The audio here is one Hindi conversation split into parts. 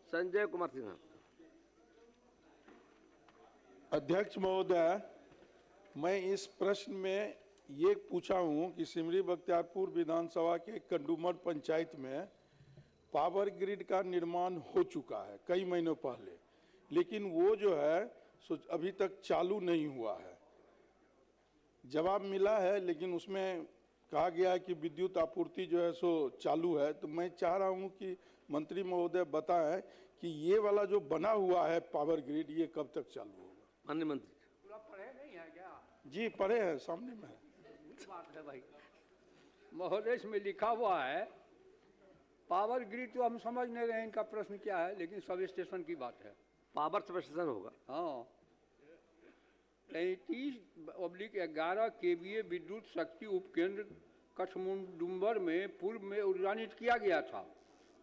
संजय कुमार सिन्हा। अध्यक्ष महोदय, मैं इस प्रश्न में ये पूछा हूँ कि सिमरी बख्तियारपुर विधानसभा के कंडूमर पंचायत में पावर ग्रिड का निर्माण हो चुका है कई महीनों पहले, लेकिन वो जो है सो अभी तक चालू नहीं हुआ है। जवाब मिला है लेकिन उसमें कहा गया है कि विद्युत आपूर्ति जो है सो चालू है। तो मैं चाह रहा हूँ कि मंत्री महोदय बताएं कि ये वाला जो बना हुआ है पावर ग्रिड, ये कब तक चालू होगा। माननीय मंत्री। पूरा पढ़े नहीं है क्या? जी पढ़े हैं, सामने में है। बात है भाई, महोदय इसमें लिखा हुआ है पावर ग्रिड, तो हम समझ नहीं रहे हैं इनका प्रश्न क्या है, लेकिन सब स्टेशन की बात है। पावर सब स्टेशन होगा। हाँ, 33/11 केवीए विद्युत शक्ति उपकेंद्र कठमुंडुम्बर में पूर्व में उद्यानित किया गया था,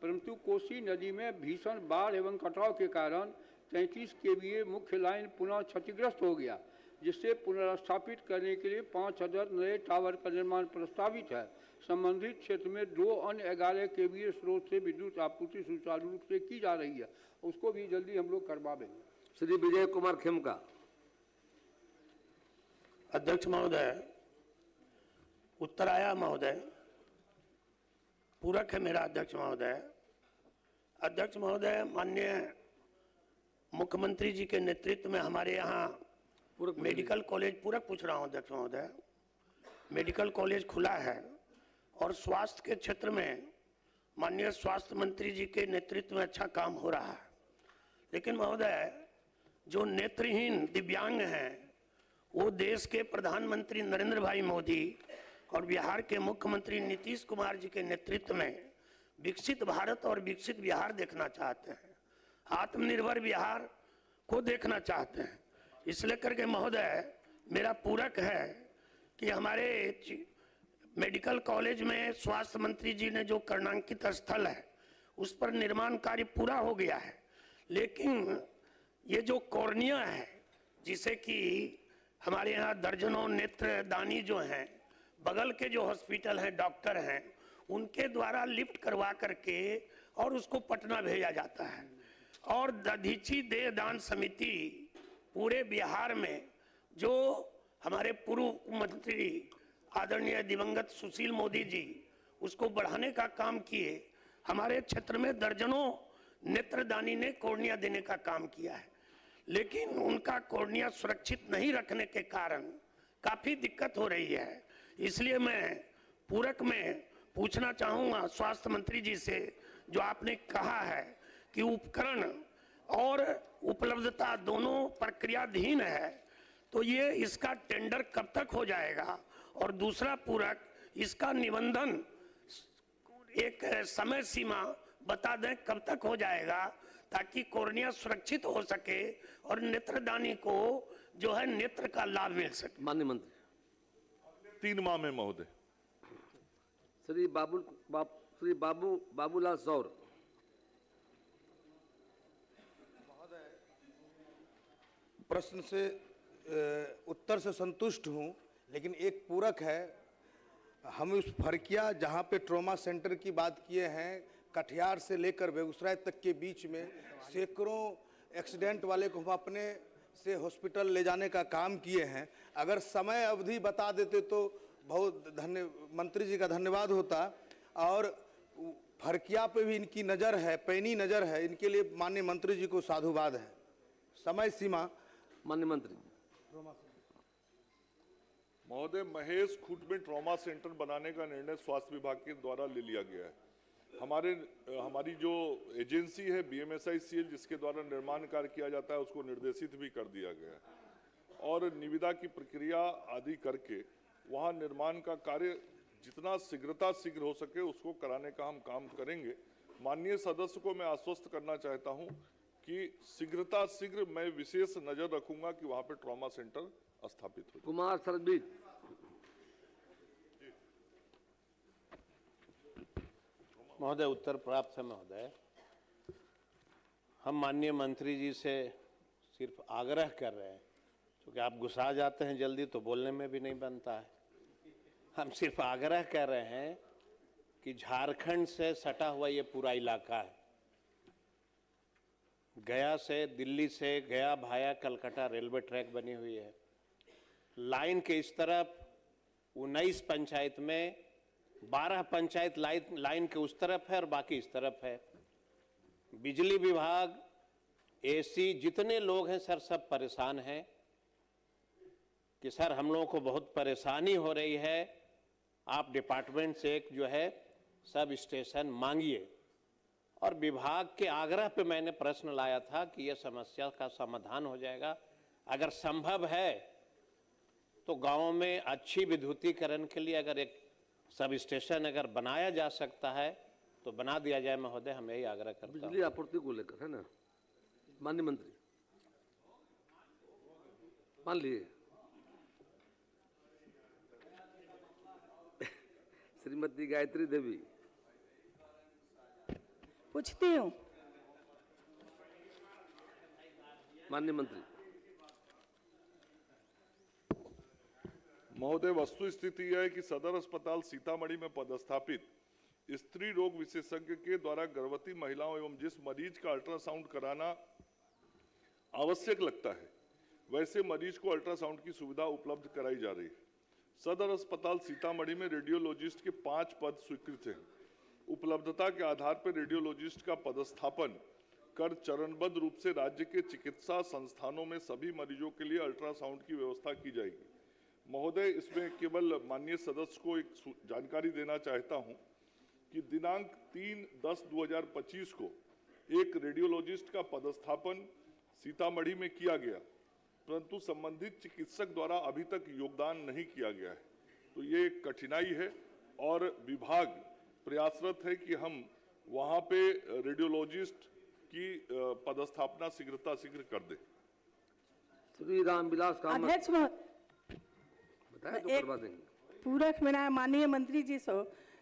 परंतु कोसी नदी में भीषण बाढ़ एवं कटाव के कारण 33 केवीए मुख्य लाइन पुनः क्षतिग्रस्त हो गया, जिससे पुनर्स्थापित करने के लिए 5000 नए टावर का निर्माण प्रस्तावित है। संबंधित क्षेत्र में 2 अन्य 11 केवीए स्रोत से विद्युत आपूर्ति सुचारू रूप से की जा रही है, उसको भी जल्दी हम लोग करवा देंगे। श्री विजय कुमार खेमका। अध्यक्ष महोदय, उत्तर आया महोदय, पूरक है मेरा अध्यक्ष महोदय। अध्यक्ष महोदय, माननीय मुख्यमंत्री जी के नेतृत्व में हमारे यहाँ मेडिकल कॉलेज, पूरक पूछ रहा हूँ अध्यक्ष महोदय, मेडिकल कॉलेज खुला है और स्वास्थ्य के क्षेत्र में माननीय स्वास्थ्य मंत्री जी के नेतृत्व में अच्छा काम हो रहा है। लेकिन महोदय, जो नेत्रहीन दिव्यांग हैं वो देश के प्रधानमंत्री नरेंद्र भाई मोदी और बिहार के मुख्यमंत्री नीतीश कुमार जी के नेतृत्व में विकसित भारत और विकसित बिहार देखना चाहते हैं, आत्मनिर्भर बिहार को देखना चाहते हैं। इसलिए करके महोदय मेरा पूरक है कि हमारे मेडिकल कॉलेज में स्वास्थ्य मंत्री जी ने जो कर्णांकित स्थल है उस पर निर्माण कार्य पूरा हो गया है, लेकिन ये जो कॉर्निया है, जिसे कि हमारे यहाँ दर्जनों नेत्रदानी जो हैं, बगल के जो हॉस्पिटल हैं, डॉक्टर हैं, उनके द्वारा लिफ्ट करवा करके और उसको पटना भेजा जाता है। और दधीची देह दान समिति पूरे बिहार में, जो हमारे पूर्व मंत्री आदरणीय दिवंगत सुशील मोदी जी उसको बढ़ाने का काम किए, हमारे क्षेत्र में दर्जनों नेत्रदानी ने कॉर्निया देने का काम किया है, लेकिन उनका कॉर्निया सुरक्षित नहीं रखने के कारण काफी दिक्कत हो रही है। इसलिए मैं पूरक में पूछना चाहूँगा स्वास्थ्य मंत्री जी से, जो आपने कहा है कि उपकरण और उपलब्धता दोनों प्रक्रियाधीन है, तो ये इसका टेंडर कब तक हो जाएगा? और दूसरा पूरक, इसका निबंधन एक समय सीमा बता दें कब तक हो जाएगा, ताकि कॉर्निया सुरक्षित हो सके और नेत्रदानी को जो है नेत्र का लाभ मिल सके। माननीय मंत्री। 3 माह में महोदय। श्री बाबूलाल सौर। प्रश्न से उत्तर से संतुष्ट हूं, लेकिन एक पूरक है। हम उस फरकिया जहां पे ट्रॉमा सेंटर की बात किए हैं, कटिहार से लेकर बेगूसराय तक के बीच में सैकड़ों एक्सीडेंट वाले को हम अपने से हॉस्पिटल ले जाने का काम किए हैं। अगर समय अवधि बता देते तो बहुत मंत्री जी का धन्यवाद होता। और फरकिया पे भी इनकी नज़र है, पैनी नज़र है, इनके लिए माननीय मंत्री जी को साधुवाद है। समय सीमा। माननीय मंत्री महोदय, महेश खूंट में ट्रॉमा सेंटर बनाने का निर्णय स्वास्थ्य विभाग के द्वारा ले लिया गया है। हमारी जो एजेंसी है BMSICL, जिसके द्वारा निर्माण कार्य किया जाता है, उसको निर्देशित भी कर दिया गया है और निविदा की प्रक्रिया आदि करके वहां निर्माण का कार्य जितना शीघ्र हो सके उसको कराने का हम काम करेंगे। माननीय सदस्य को मैं आश्वस्त करना चाहता हूं कि शीघ्र मैं विशेष नजर रखूंगा कि वहां पे ट्रॉमा सेंटर स्थापित हो। कुमार सरबीर। महोदय, उत्तर प्राप्त है महोदय। हम माननीय मंत्री जी से सिर्फ आग्रह कर रहे हैं, क्योंकि आप गुस्सा जाते हैं जल्दी तो बोलने में भी नहीं बनता है। हम सिर्फ आग्रह कर रहे हैं कि झारखंड से सटा हुआ ये पूरा इलाका है, गया से, दिल्ली से गया भाया कलकत्ता रेलवे ट्रैक बनी हुई है। लाइन के इस तरफ 19 पंचायत में 12 पंचायत लाइन के उस तरफ है और बाकी इस तरफ है। बिजली विभाग, एसी, जितने लोग हैं सर, सब परेशान हैं कि सर हम लोगों को बहुत परेशानी हो रही है, आप डिपार्टमेंट से एक जो है सब स्टेशन मांगिए। और विभाग के आग्रह पे मैंने प्रश्न लाया था कि यह समस्या का समाधान हो जाएगा। अगर संभव है तो गांवों में अच्छी विद्युतीकरण के लिए अगर एक सब स्टेशन अगर बनाया जा सकता है तो बना दिया जाए महोदय, हम यही आग्रह करता हूं। बिजली आपूर्ति को लेकर है ना माननीय मंत्री, मान लिए श्रीमती गायत्री देवी। पूछती हूँ। माननीय मंत्री। महोदय, वस्तु स्थिति यह है कि सदर अस्पताल सीतामढ़ी में पदस्थापित स्त्री रोग विशेषज्ञ के द्वारा गर्भवती महिलाओं एवं जिस मरीज का अल्ट्रासाउंड कराना आवश्यक लगता है वैसे मरीज को अल्ट्रासाउंड की सुविधा उपलब्ध कराई जा रही है। सदर अस्पताल सीतामढ़ी में रेडियोलॉजिस्ट के 5 पद स्वीकृत हैं। उपलब्धता के आधार पर रेडियोलॉजिस्ट का पदस्थापन कर चरणबद्ध रूप से राज्य के चिकित्सा संस्थानों में सभी मरीजों के लिए अल्ट्रासाउंड की व्यवस्था की जाएगी। महोदय, इसमें केवल माननीय सदस्य को एक जानकारी देना चाहता हूं कि दिनांक 3/10/2025 को एक रेडियोलॉजिस्ट का पदस्थापन सीतामढ़ी में किया गया, परंतु संबंधित चिकित्सक द्वारा अभी तक योगदान नहीं किया गया है। तो ये एक कठिनाई है और विभाग प्रयासरत है कि हम वहां पे रेडियोलॉजिस्ट की पदस्थापना शीघ्र कर दें। श्री रामविलास कामत। अध्यक्ष बताया तो करवा देंगे। पूरक मेरा माननीय मंत्री जी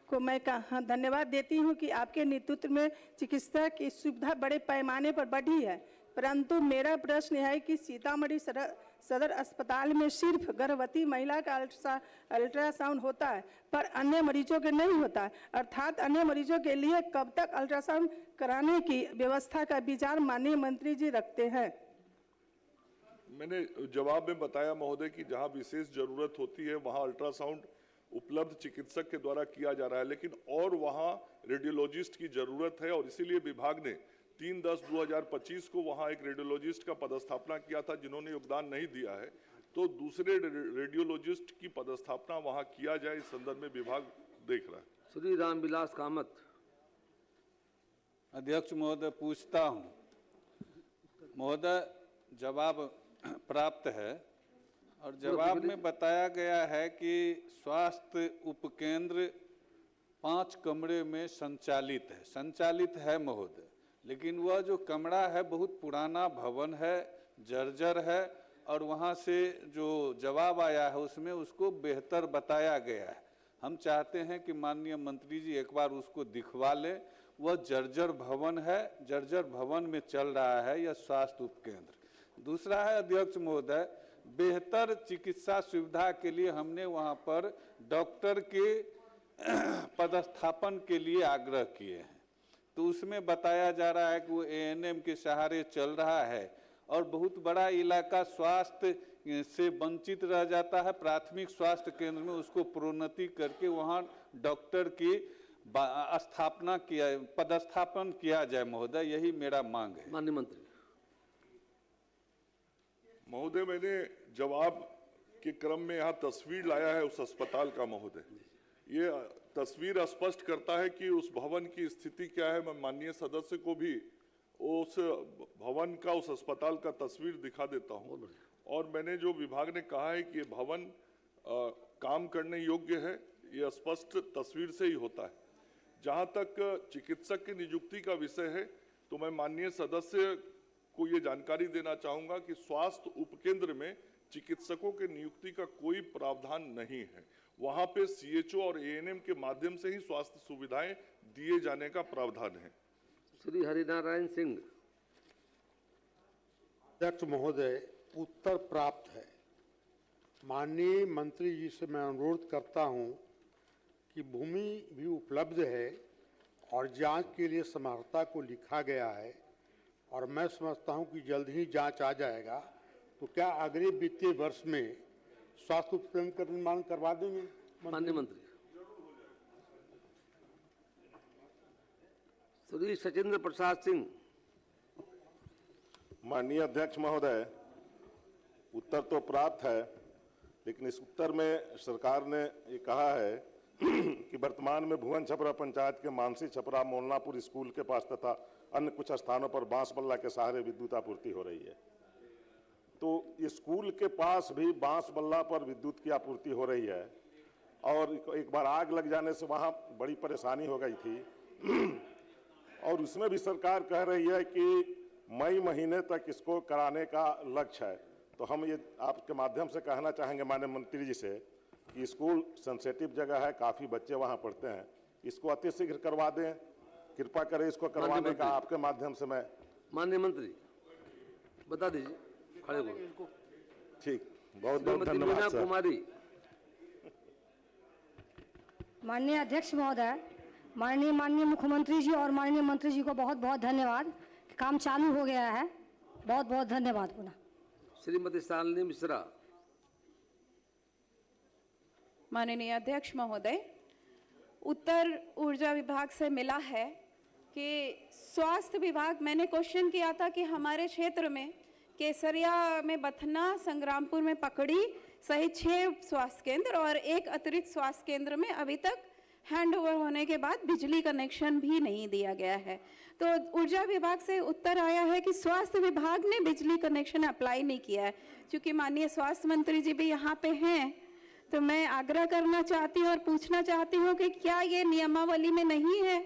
को मैं धन्यवाद देती हूं कि आपके नेतृत्व में चिकित्सा की सुविधा बड़े पैमाने पर बढ़ी है, परंतु मेरा प्रश्न है कि सीतामढ़ी सदर अस्पताल में सिर्फ गर्भवती महिला का अल्ट्रासाउंड होता है पर अन्य मरीजों के नहीं होता है, अर्थात अन्य मरीजों के लिए कब तक अल्ट्रासाउंड कराने की व्यवस्था का विचार माननीय मंत्री जी रखते हैं? मैंने जवाब में बताया महोदय कि जहां विशेष जरूरत होती है वहां अल्ट्रासाउंड उपलब्ध चिकित्सक के द्वारा किया जा रहा है, लेकिन और वहां रेडियोलॉजिस्ट की जरूरत है और इसीलिए विभाग ने 3/10/2025 को वहां एक रेडियोलॉजिस्ट का पदस्थापना किया था जिन्होंने योगदान नहीं दिया है, तो दूसरे रेडियोलॉजिस्ट की पदस्थापना वहां किया जाए, इस संदर्भ में विभाग देख रहा है। श्री रामविलास कामत। अध्यक्ष महोदय, पूछता हूं। महोदय, जवाब प्राप्त है और जवाब में बताया गया है कि स्वास्थ्य उपकेंद्र 5 कमरे में संचालित है महोदय, लेकिन वह जो कमरा है बहुत पुराना भवन है, जर्जर है और वहाँ से जो जवाब आया है उसमें उसको बेहतर बताया गया है। हम चाहते हैं कि माननीय मंत्री जी एक बार उसको दिखवा लें। वह जर्जर भवन है, जर्जर भवन में चल रहा है यह स्वास्थ्य उपकेंद्र। दूसरा है अध्यक्ष महोदय, बेहतर चिकित्सा सुविधा के लिए हमने वहाँ पर डॉक्टर के पदस्थापन के लिए आग्रह किए हैं, तो उसमें बताया जा रहा है कि वो एएनएम के सहारे चल रहा है और बहुत बड़ा इलाका स्वास्थ्य से वंचित रह जाता है। प्राथमिक स्वास्थ्य केंद्र में उसको प्रोन्नति करके वहाँ डॉक्टर की पदस्थापन किया जाए महोदय, यही मेरा मांग है। माननीय मंत्री। महोदय, मैंने जवाब के क्रम में यहाँ तस्वीर लाया है उस अस्पताल का महोदय। ये तस्वीर स्पष्ट करता है कि उस भवन की स्थिति क्या है। मैं माननीय सदस्य को भी उस भवन का, उस अस्पताल का तस्वीर दिखा देता हूँ। और मैंने जो विभाग ने कहा है कि ये भवन काम करने योग्य है, ये स्पष्ट तस्वीर से ही होता है। जहाँ तक चिकित्सक की नियुक्ति का विषय है, तो मैं माननीय सदस्य को ये जानकारी देना चाहूँगा कि स्वास्थ्य उपकेंद्र में चिकित्सकों के नियुक्ति का कोई प्रावधान नहीं है। वहाँ पे सीएचओ और एएनएम के माध्यम से ही स्वास्थ्य सुविधाएं दिए जाने का प्रावधान है। श्री हरिनारायण सिंह। अध्यक्ष महोदय, उत्तर प्राप्त है। माननीय मंत्री जी से मैं अनुरोध करता हूं कि भूमि भी उपलब्ध है और जांच के लिए समर्थता को लिखा गया है, और मैं समझता हूं कि जल्द ही जांच आ जाएगा, तो क्या अगले वित्तीय वर्ष में स्वास्थ्य उपकेंद्र का निर्माण करवा देंगे? माननीय मंत्री श्री सचिंद्र प्रसाद सिंह। माननीय अध्यक्ष महोदय, उत्तर तो प्राप्त है, लेकिन इस उत्तर में सरकार ने ये कहा है कि वर्तमान में भुवन छपरा पंचायत के मानसी छपरा मोलनापुर स्कूल के पास तथा अन्य कुछ स्थानों पर बांस बल्ला के सहारे विद्युत आपूर्ति हो रही है। तो स्कूल के पास भी बांस बल्ला पर विद्युत की आपूर्ति हो रही है और एक बार आग लग जाने से वहाँ बड़ी परेशानी हो गई थी और उसमें भी सरकार कह रही है कि मई महीने तक इसको कराने का लक्ष्य है। तो हम ये आपके माध्यम से कहना चाहेंगे माननीय मंत्री जी से कि स्कूल सेंसिटिव जगह है, काफ़ी बच्चे वहाँ पढ़ते हैं, इसको अतिशीघ्र करवा दें, कृपा करें इसको करवाने का आपके माध्यम से मैं। माननीय मंत्री बता दीजिए, खड़े हो। ठीक, बहुत बहुत धन्यवाद सर। कुमारी। माननीय अध्यक्ष महोदय, माननीय मुख्यमंत्री जी और माननीय मंत्री जी को बहुत बहुत धन्यवाद। काम चालू हो गया है, बहुत बहुत धन्यवाद पुनः। श्रीमती शालिनी मिश्रा। माननीय अध्यक्ष महोदय, उत्तर ऊर्जा विभाग से मिला है कि स्वास्थ्य विभाग, मैंने क्वेश्चन किया था कि हमारे क्षेत्र में केसरिया में बथना, संग्रामपुर में पकड़ी सहित 6 स्वास्थ्य केंद्र और एक अतिरिक्त स्वास्थ्य केंद्र में अभी तक हैंडओवर होने के बाद बिजली कनेक्शन भी नहीं दिया गया है। तो ऊर्जा विभाग से उत्तर आया है कि स्वास्थ्य विभाग ने बिजली कनेक्शन अप्लाई नहीं किया है। क्योंकि माननीय स्वास्थ्य मंत्री जी भी यहाँ पे हैं, तो मैं आग्रह करना चाहती हूँ और पूछना चाहती हूँ कि क्या ये नियमावली में नहीं है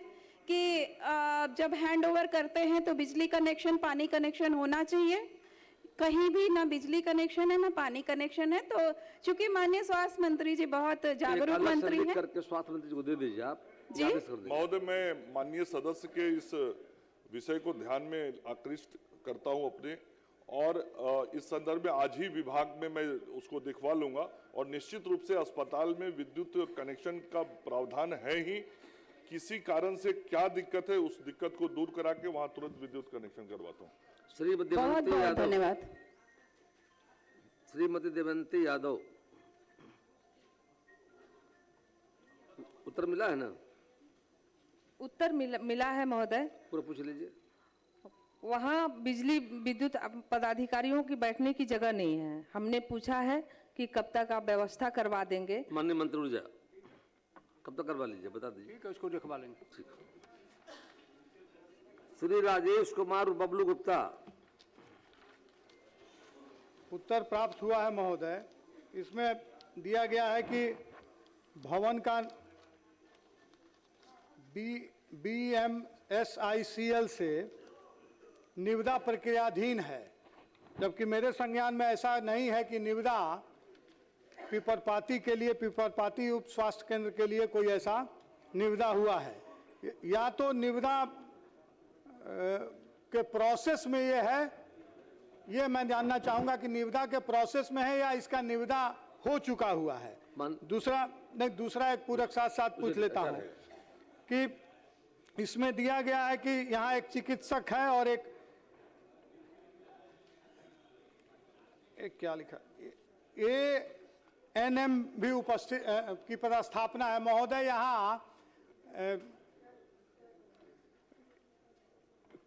कि जब हैंडओवर करते हैं तो बिजली कनेक्शन, पानी कनेक्शन होना चाहिए? कहीं भी ना बिजली कनेक्शन है ना पानी कनेक्शन है। तो चूंकि माननीय स्वास्थ्य मंत्री जी बहुत जागरूक मंत्री हैं, करके स्वास्थ्य मंत्री जी को दे दीजिए आप जी। महोदय, मैं माननीय सदस्य के इस विषय को ध्यान में आकृष्ट करता हूं अपने, और इस संदर्भ में आज ही विभाग में मैं उसको दिखवा लूंगा और निश्चित रूप से अस्पताल में विद्युत कनेक्शन का प्रावधान है ही। किसी कारण से क्या दिक्कत है, उस दिक्कत को दूर करा के वहां तुरंत विद्युत कनेक्शन करवाता हूँ। श्रीमती बहुत बहुत धन्यवाद। श्रीमती देवंती यादव। उत्तर मिला है ना? उत्तर मिला है महोदय। पूरा पूछ लीजिए। वहाँ बिजली विद्युत पदाधिकारियों की बैठने की जगह नहीं है। हमने पूछा है कि कब तक आप व्यवस्था करवा देंगे। माननीय मंत्री ऊर्जा, कब तक करवा लीजिए, बता दीजिए। ठीक है, उसको दिखवा लेंगे। ठीक। श्री राजेश कुमार बबलू गुप्ता। उत्तर प्राप्त हुआ है महोदय। इसमें दिया गया है कि भवन का BMSICL से निविदा प्रक्रियाधीन है, जबकि मेरे संज्ञान में ऐसा नहीं है कि निविदा पिपरपाती के लिए, पिपरपाती उप स्वास्थ्य केंद्र के लिए कोई ऐसा निविदा हुआ है। या तो निविदा के प्रोसेस में ये है, ये मैं जानना चाहूंगा कि निविदा के प्रोसेस में है या इसका निविदा हो चुका हुआ है। दूसरा एक पूरक साथ साथ पूछ लेता हूं कि इसमें दिया गया है कि यहाँ एक चिकित्सक है और एक क्या लिखा, ANM भी उपस्थित की पदस्थापना है महोदय। यहाँ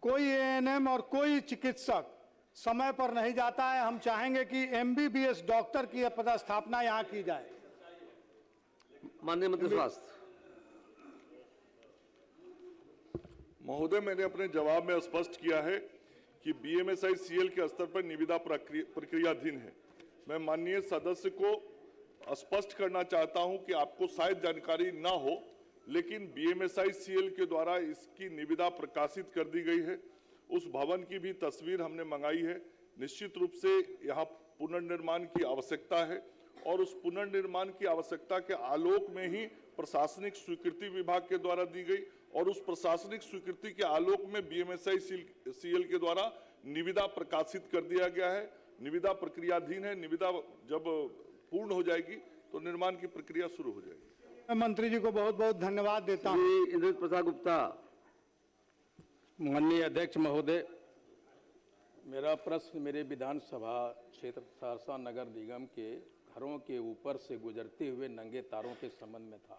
कोई ANM और कोई चिकित्सक समय पर नहीं जाता है। हम चाहेंगे कि MBBS डॉक्टर की पदस्थापना यहाँ की जाए। माननीय मंत्री स्वास्थ्य। महोदय, मैंने अपने जवाब में स्पष्ट किया है कि BMSICL के स्तर पर निविदा प्रक्रियाधीन है। मैं माननीय सदस्य को स्पष्ट करना चाहता हूं कि आपको शायद जानकारी ना हो, लेकिन BMSICL के द्वारा इसकी निविदा प्रकाशित कर दी गई है। उस भवन की भी तस्वीर हमने मंगाई है। निश्चित रूप से यहाँ पुनर्निर्माण की आवश्यकता है और उस पुनर्निर्माण की आवश्यकता के आलोक में ही प्रशासनिक स्वीकृति विभाग के द्वारा दी गई और उस प्रशासनिक स्वीकृति के आलोक में BMSICL के द्वारा निविदा प्रकाशित कर दिया गया है। निविदा प्रक्रियाधीन है। निविदा जब पूर्ण हो जाएगी तो निर्माण की प्रक्रिया शुरू हो जाएगी। मैं मंत्री जी को बहुत बहुत धन्यवाद देता हूँ। इंद्रजीत प्रसाद गुप्ता। माननीय अध्यक्ष महोदय, मेरा प्रश्न मेरे विधानसभा क्षेत्र सहरसा नगर निगम के घरों के ऊपर से गुजरते हुए नंगे तारों के संबंध में था।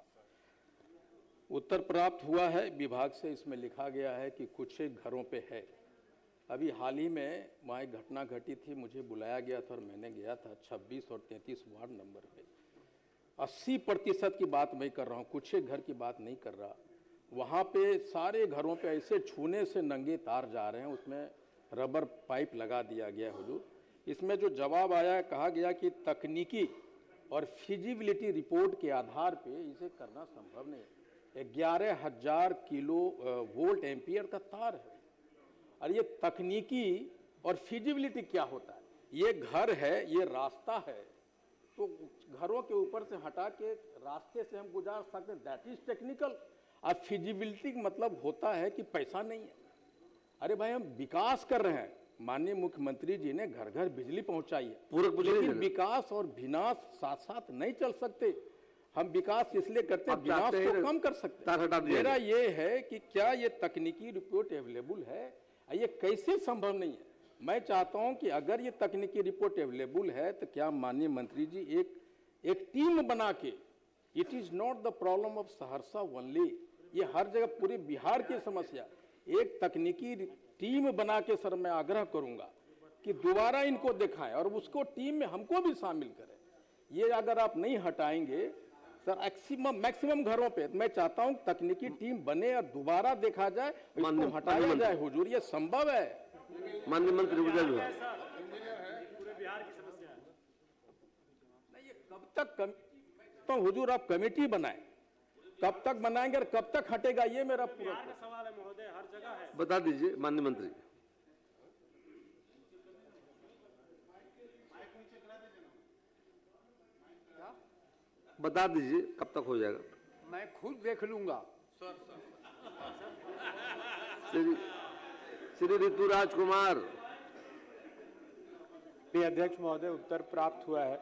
उत्तर प्राप्त हुआ है विभाग से, इसमें लिखा गया है कि कुछ एक घरों पे है। अभी हाल ही में वहाँ एक घटना घटी थी, मुझे बुलाया गया था और मैंने गया था 26 और 33 वार्ड नंबर पे। 80% की बात मैं कर रहा हूँ, कुछ एक घर की बात नहीं कर रहा। वहाँ पे सारे घरों पे ऐसे छूने से नंगे तार जा रहे हैं, उसमें रबर पाइप लगा दिया गया हुजूर। इसमें जो जवाब आया, कहा गया कि तकनीकी और फिजिबिलिटी रिपोर्ट के आधार पे इसे करना संभव नहीं। 11,000 किलो वोल्ट एम्पियर का तार है, और ये तकनीकी और फिजिबिलिटी क्या होता है? ये घर है, ये रास्ता है, तो घरों के ऊपर से हटा के रास्ते से हम गुजार सकते हैं, दैट इज टेक्निकल। और फिजिबिलिटी मतलब होता है कि पैसा नहीं है। अरे भाई, हम विकास कर रहे हैं, माननीय मुख्यमंत्री जी ने घर घर बिजली पहुंचाई है, लेकिन विकास और विनाश साथ साथ नहीं चल सकते। हम विकास इसलिए करते हैं, विनाश को कम कर सकते हैं। मेरा ये है कि क्या ये तकनीकी रिपोर्ट अवेलेबल है? ये कैसे संभव नहीं है? मैं चाहता हूं कि अगर ये तकनीकी रिपोर्ट अवेलेबल है तो क्या माननीय मंत्री जी एक टीम बना के, it is not the problem of Saharsa only, ये हर जगह पूरे बिहार की समस्या, एक तकनीकी टीम बना के सर मैं आग्रह करूंगा कि दोबारा इनको दिखाएं और उसको टीम में हमको भी शामिल करें। ये अगर आप नहीं हटाएंगे सर मैक्सिमम घरों पे, मैं चाहता हूं तकनीकी टीम बने और दोबारा देखा जाए, इसको हटाया जाए हुजूर, ये संभव है। माननीय मंत्री कब तक तो हुजूर आप कमेटी बनाएं, कब तक बनाएंगे और कब तक हटेगा, ये मेरा पूरा सवाल है महोदय। हर जगह है, बता दीजिए माननीय मंत्री। बता दीजिए कब तक हो जाएगा? मैं खुद देख लूंगा। श्री ऋतुराज कुमार। अध्यक्ष महोदय, उत्तर प्राप्त हुआ है,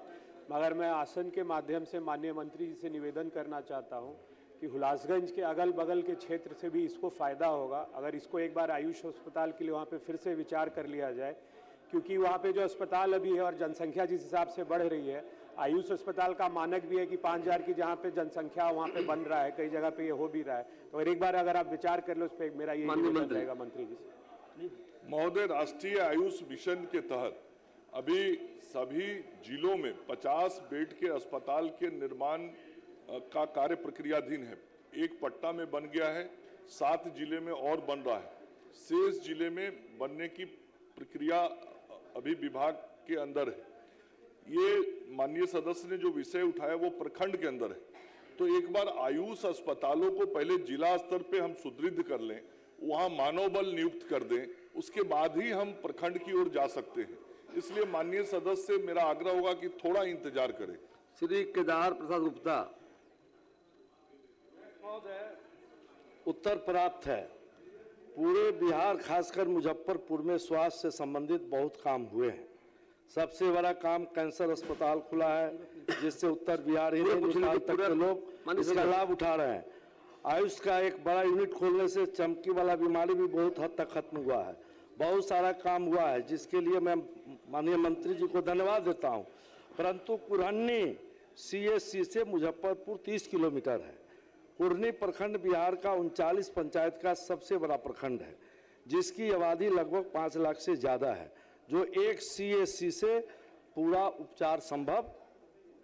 मगर मैं आसन के माध्यम से माननीय मंत्री जी से निवेदन करना चाहता हूं कि हुलासगंज के अगल बगल के क्षेत्र से भी इसको फ़ायदा होगा अगर इसको एक बार आयुष अस्पताल के लिए वहाँ पे फिर से विचार कर लिया जाए, क्योंकि वहाँ पे जो अस्पताल अभी है और जनसंख्या जिस हिसाब से बढ़ रही है, आयुष अस्पताल का मानक भी है कि 5,000 की जहाँ पे जनसंख्या वहाँ पे बन रहा है, कई जगह पे ये हो भी रहा है। तो एक बार अगर आप विचार कर लो उस पर, मेरा ये निवेदन रहेगा मंत्री जी से। महोदय, राष्ट्रीय आयुष मिशन के तहत अभी सभी जिलों में 50 बेड के अस्पताल के निर्माण का कार्य प्रक्रियाधीन है। एक पटना में बन गया है, 7 जिले में और बन रहा है, शेष जिले में बनने की प्रक्रिया अभी विभाग के अंदर है। ये माननीय सदस्य ने जो विषय उठाया वो प्रखंड के अंदर है, तो एक बार आयुष अस्पतालों को पहले जिला स्तर पे हम सुदृढ़ कर लें, वहां मानव बल नियुक्त कर दें, उसके बाद ही हम प्रखंड की ओर जा सकते हैं। इसलिए माननीय सदस्य से मेरा आग्रह होगा कि थोड़ा इंतजार करें। श्री केदार प्रसाद गुप्ता। उत्तर प्राप्त है, पूरे बिहार खासकर मुजफ्फरपुर में स्वास्थ्य से संबंधित बहुत काम हुए हैं। सबसे बड़ा काम कैंसर अस्पताल खुला है, जिससे उत्तर बिहार ही नेपाल तक के लोग इसका लाभ उठा रहे हैं। आयुष का एक बड़ा यूनिट खोलने से चमकी वाला बीमारी भी बहुत हद तक खत्म हुआ है। बहुत सारा काम हुआ है, जिसके लिए मैं माननीय मंत्री जी को धन्यवाद देता हूं। परंतु कुरहनी CSC से मुजफ्फरपुर 30 किलोमीटर है। कुरनी प्रखंड बिहार का 39 पंचायत का सबसे बड़ा प्रखंड है, जिसकी आबादी लगभग 5 लाख से ज़्यादा है, जो एक CSC से पूरा उपचार संभव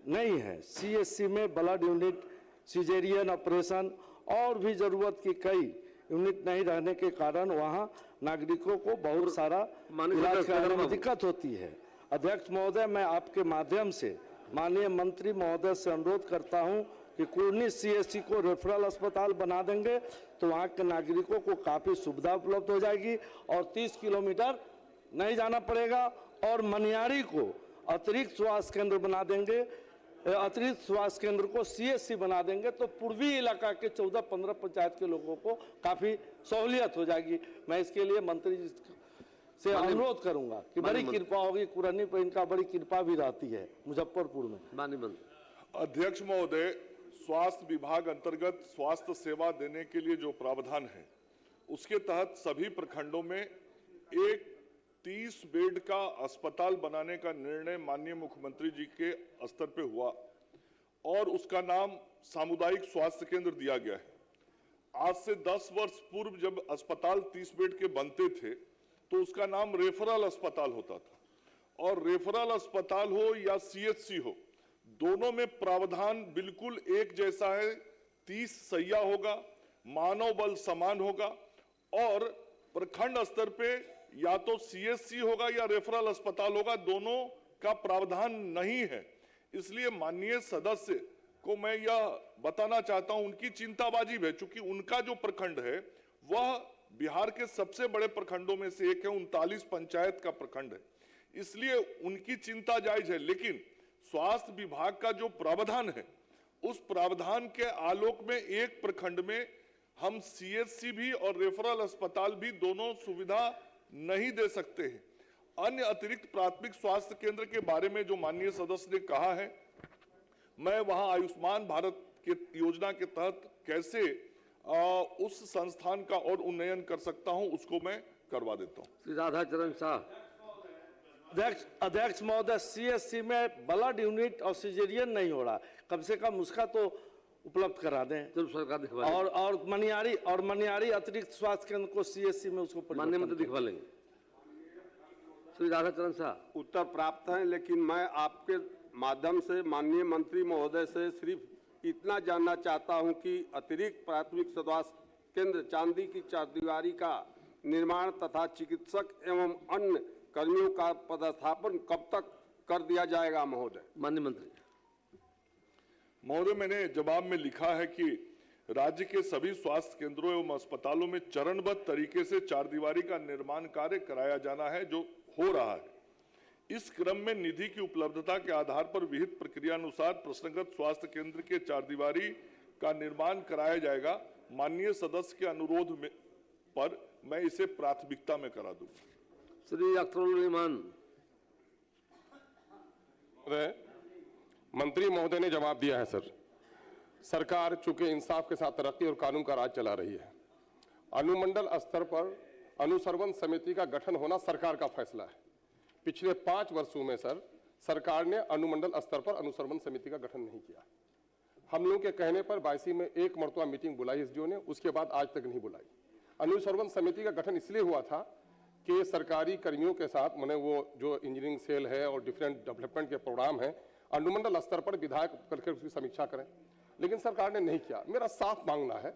नहीं है। CSC में ब्लड यूनिट, सिजेरियन ऑपरेशन और भी ज़रूरत की कई यूनिट नहीं रहने के कारण वहाँ नागरिकों को बहुत सारा इलाज कराने में दिक्कत होती है। अध्यक्ष महोदय, मैं आपके माध्यम से माननीय मंत्री महोदय से अनुरोध करता हूं कि कुरनी CSC को रेफरल अस्पताल बना देंगे तो वहाँ के नागरिकों को काफ़ी सुविधा उपलब्ध हो जाएगी और 30 किलोमीटर नहीं जाना पड़ेगा। और मनियारी को अतिरिक्त स्वास्थ्य केंद्र बना देंगे, अतिरिक्त स्वास्थ्य केंद्र को CSC बना देंगे तो पूर्वी इलाका के 14-15 पंचायत के लोगों को काफ़ी सहूलियत हो जाएगी। मैं इसके लिए मंत्री जी से अनुरोध करूंगा कि बड़ी कृपा होगी, कुरनी पर इनका बड़ी कृपा भी रहती है मुजफ्फरपुर में। अध्यक्ष महोदय, स्वास्थ्य विभाग अंतर्गत स्वास्थ्य सेवा देने के लिए जो प्रावधान है, उसके तहत सभी प्रखंडों में एक 30 बेड का अस्पताल बनाने का निर्णय माननीय मुख्यमंत्री जी के स्तर पे हुआ और उसका नाम सामुदायिक स्वास्थ्य केंद्र दिया गया है। आज से 10 वर्ष पूर्व जब अस्पताल 30 बेड के बनते थे तो उसका नाम रेफरल अस्पताल होता था और रेफरल अस्पताल हो या सीएचसी हो, दोनों में प्रावधान बिल्कुल एक जैसा है। 30 सैया होगा, मानव बल समान होगा और प्रखंड स्तर पे या तो सीएचसी होगा या रेफरल अस्पताल होगा, दोनों का प्रावधान नहीं है। इसलिए माननीय सदस्य को मैं यह बताना चाहता हूं, उनकी चिंता वाजिब है, चूंकि उनका जो प्रखंड है वह बिहार के सबसे बड़े प्रखंडों में से एक है, 39 पंचायत का प्रखंड है, इसलिए उनकी चिंता जायज है। लेकिन स्वास्थ्य विभाग का जो प्रावधान है उस प्रावधान के आलोक में एक प्रखंड में हम सीएचसी भी और रेफरल अस्पताल भी दोनों सुविधा नहीं दे सकते हैं। अन्य अतिरिक्त प्राथमिक स्वास्थ्य केंद्र के बारे में जो माननीय सदस्य ने कहा है, मैं वहां आयुष्मान भारत के योजना के तहत कैसे उस संस्थान का और उन्नयन कर सकता हूं उसको मैं करवा देता हूं। श्री राधाचरण शाह। अध्यक्ष महोदय, सीएचसी में ब्लड यूनिट और सिजेरियन नहीं हो रहा, कम से कम उसका तो उपलब्ध करा दें। जरूर सरकार दिखवा और मनियारी अतिरिक्त स्वास्थ्य केंद्र को सीएचसी में उसको माननीय मंत्री दिखवा लेंगे। श्री राधाचरण शाह। उत्तर प्राप्त है, लेकिन मैं आपके माध्यम से माननीय मंत्री महोदय से सिर्फ इतना जानना चाहता हूं कि अतिरिक्त प्राथमिक स्वास्थ्य केंद्र चांदी की चारदीवारी का निर्माण तथा चिकित्सक एवं अन्य कर्मियों का पदस्थापन कब तक कर दिया जाएगा महोदय? माननीय मंत्री। महोदय, मैंने जवाब में लिखा है कि राज्य के सभी स्वास्थ्य केंद्रों एवं अस्पतालों में चरणबद्ध तरीके से चारदीवारी का निर्माण कार्य कराया जाना है, जो हो रहा है। इस क्रम में निधि की उपलब्धता के आधार पर विहित प्रक्रिया अनुसार प्रश्नगत स्वास्थ्य केंद्र के चारदीवारी का निर्माण कराया जाएगा। माननीय सदस्य के अनुरोध में पर मैं इसे प्राथमिकता में करा दूंगा। श्री अख्तरुल रहमान। मंत्री महोदय ने जवाब दिया है सर। सरकार चूंकि इंसाफ के साथ तरक्की और कानून का राज चला रही है, अनुमंडल स्तर पर अनुश्रवण समिति का गठन होना सरकार का फैसला है। पिछले 5 वर्षों में सर सरकार ने अनुमंडल स्तर पर अनुश्रवण समिति का गठन नहीं किया। हम लोगों के कहने पर 22 में एक मरतबा मीटिंग बुलाई एसडीओ ने, उसके बाद आज तक नहीं बुलाई। अनुश्रवण समिति का गठन इसलिए हुआ था कि सरकारी कर्मियों के साथ मैंने वो जो इंजीनियरिंग सेल है और डिफरेंट डेवलपमेंट के प्रोग्राम है, अनुमंडल स्तर पर विधायक करके उसकी समीक्षा करें, लेकिन सरकार ने नहीं किया। मेरा साफ मांगना है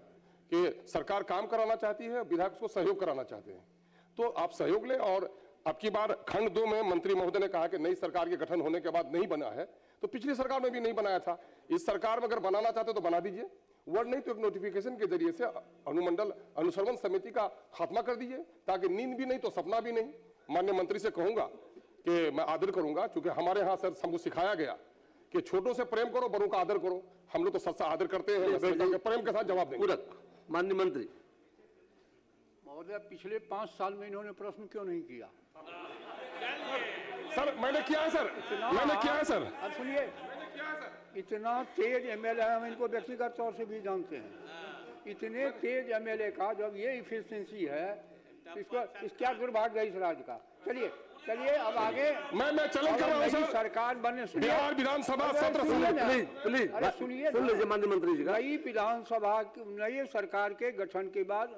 कि सरकार काम कराना चाहती है, विधायक उसको सहयोग कराना चाहते हैं, तो आप सहयोग लें। और अब की बार खंड 2 में मंत्री महोदय ने कहा कि नई सरकार के गठन होने के बाद नहीं बना है, तो पिछली सरकार में भी नहीं बनाया था। इस सरकार में अगर बनाना चाहते तो बना दीजिए, वर्ड नहीं तो एक नोटिफिकेशन के जरिए से अनुमंडल अनुश्रवण समिति का खात्मा कर दीजिए, ताकि नींद भी नहीं तो सपना भी नहीं। माननीय मंत्री से कहूंगा कि मैं आदर करूंगा, क्योंकि हमारे यहाँ सर हमको सिखाया गया कि छोटों से प्रेम करो, बड़ों का आदर करो। हम लोग तो सच्चा आदर करते हैं, प्रेम के साथ जवाब देंगे। माननीय मंत्री महोदय, पिछले 5 साल में इन्होंने प्रश्न क्यों नहीं किया? सर मैंने किया है सर, मैंने किया है सर। अब सुनिए, इतना तेज एमएलए, हम इनको व्यक्तिगत तौर से भी जानते हैं, इतने तेज एमएलए का जब ये इफिशिएंसी है, इसको क्या दुर्भाग्य है इस राज्य का। चलिए अब आगे मैं चैलेंज कर रहा हूं सर, सरकार बनने बिहार विधानसभा सत्र प्लीज सुनिए, सुन लीजिए माननीय मंत्री जी। नई विधानसभा नई सरकार के गठन के बाद